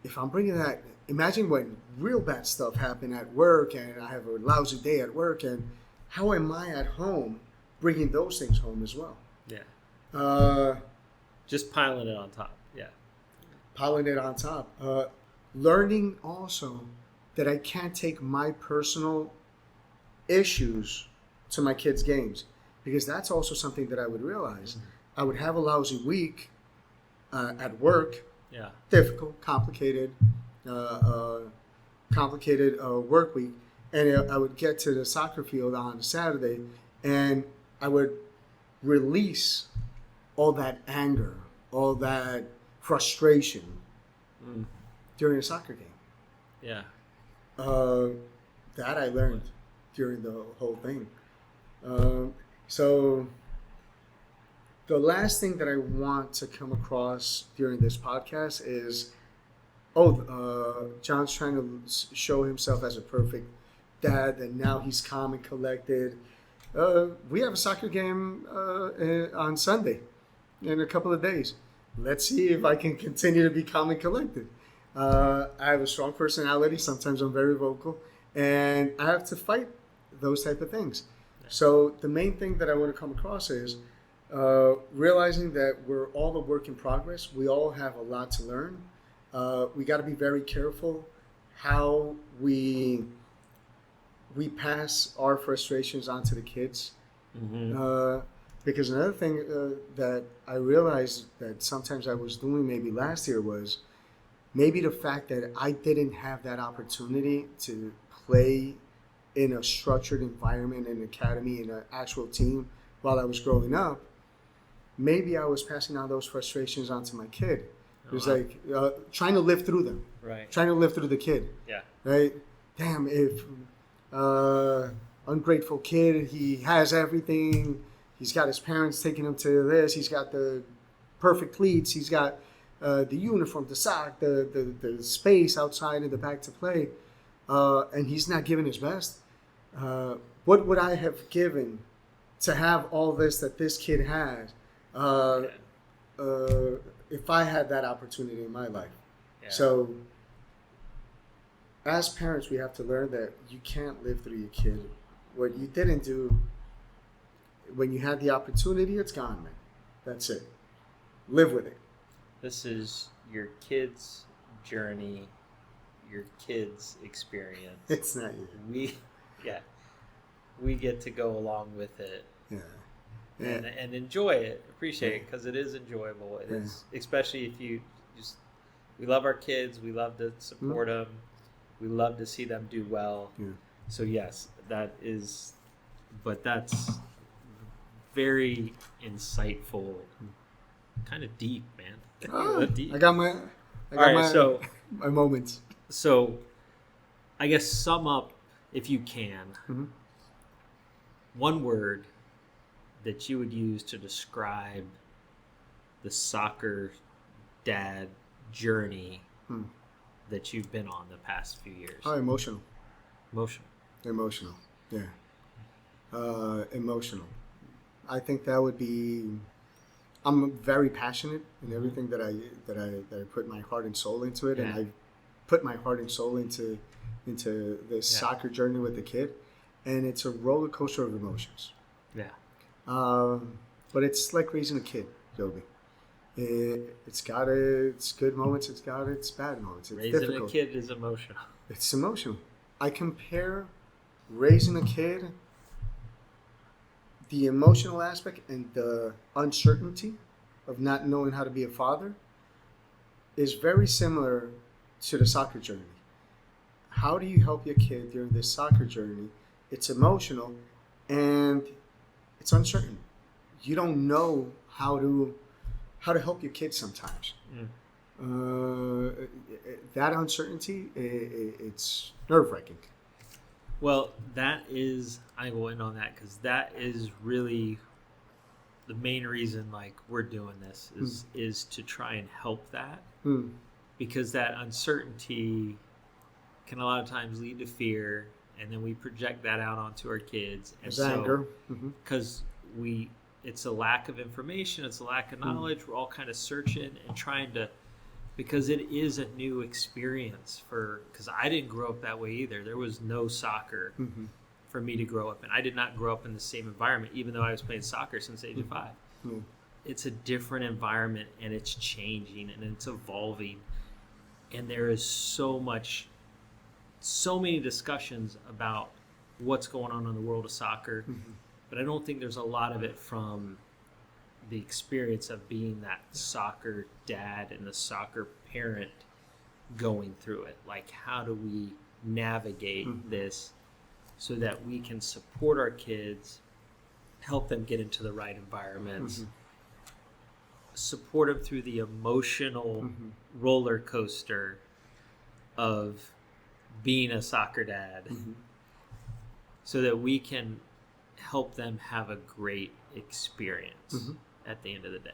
B: if I'm bringing that, imagine when real bad stuff happened at work and I have a lousy day at work, and how am I at home bringing those things home as well?
A: Yeah. Just piling it on top. Yeah.
B: Piling it on top. Learning also that I can't take my personal issues to my kids' games, because that's also something that I would realize. I would have a lousy week at work.
A: Yeah.
B: Difficult, complicated work week, and I would get to the soccer field on Saturday, and I would release all that anger, all that frustration during a soccer game.
A: Yeah.
B: That I learned during the whole thing. So the last thing that I want to come across during this podcast is, John's trying to show himself as a perfect dad, and now he's calm and collected. We have a soccer game on Sunday in a couple of days. Let's see if I can continue to be calm and collected. I have a strong personality. Sometimes I'm very vocal, and I have to fight those type of things. So the main thing that I want to come across is realizing that we're all a work in progress. We all have a lot to learn. We got to be very careful how we pass our frustrations onto the kids. Mm-hmm. Because another thing that I realized that sometimes I was doing maybe last year was maybe the fact that I didn't have that opportunity to play in a structured environment, in an academy, in an actual team while I was growing up. Maybe I was passing on those frustrations onto my kid. It was like trying to live through them.
A: Right.
B: Trying to live through the kid.
A: Yeah.
B: Right? Damn, if ungrateful kid, he has everything. He's got his parents taking him to this. He's got the perfect cleats. He's got the uniform, the sock, the space outside in the back to play. And he's not giving his best. What would I have given to have all this that this kid has if I had that opportunity in my life? Yeah. So as parents, we have to learn that you can't live through your kid. What you didn't do when you had the opportunity, it's gone, man. That's it. Live with it.
A: This is your kid's journey, your kid's experience.
B: It's not you.
A: We get to go along with it.
B: Yeah.
A: And enjoy it, appreciate it, because it is enjoyable. It is, especially if you just, we love our kids, we love to support them, we love to see them do well. Yeah. So yes, that's very insightful, kind of deep, man. Deep.
B: I got my moments.
A: So, I guess sum up, if you can, one word that you would use to describe the soccer dad journey that you've been on the past few years.
B: Emotional.
A: Emotional.
B: Yeah. Emotional. I think that would be. I'm very passionate in everything that I put my heart and soul into it, and I put my heart and soul into into this soccer journey with the kid, and it's a roller coaster of emotions.
A: Yeah.
B: But it's like raising a kid, Joby. It's got its good moments. It's got its bad moments. It's
A: Raising
B: difficult.
A: a kid is emotional.
B: It's emotional. I compare raising a kid, the emotional aspect and the uncertainty of not knowing how to be a father is very similar to the soccer journey. How do you help your kid during this soccer journey? It's emotional and it's uncertain. You don't know how to help your kid sometimes. That uncertainty, it's nerve-wracking.
A: Well, that is, I go in on that because that is really the main reason like we're doing this is to try and help that, because that uncertainty can a lot of times lead to fear, and then we project that out onto our kids. And
B: There's anger.
A: Because it's a lack of information, it's a lack of knowledge. We're all kind of searching and trying to, because it is a new experience because I didn't grow up that way either. There was no soccer for me to grow up in. I did not grow up in the same environment, even though I was playing soccer since age of 5. It's a different environment, and it's changing and it's evolving. And there is so many discussions about what's going on in the world of soccer, but I don't think there's a lot of it from the experience of being that soccer dad and the soccer parent going through it. Like, how do we navigate this so that we can support our kids, help them get into the right environments, support them through the emotional roller coaster of being a soccer dad, so that we can help them have a great experience at the end of the day.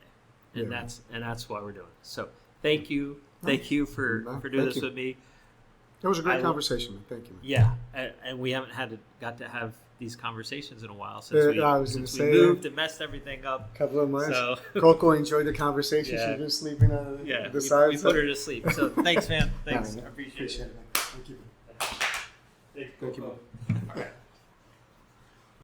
A: And that's why we're doing it. So thank you for doing this with me.
B: It was a great conversation, man. Thank you, man.
A: Yeah, and we haven't got to have these conversations in a while since we moved and messed everything up.
B: A couple of months.
A: So
B: Coco enjoyed the conversation. She's been sleeping on the side.
A: We put her to sleep. So thanks, man. Thanks.
B: I appreciate it. Man. Thank you.
A: Thank you.
B: Thank you.
A: All right.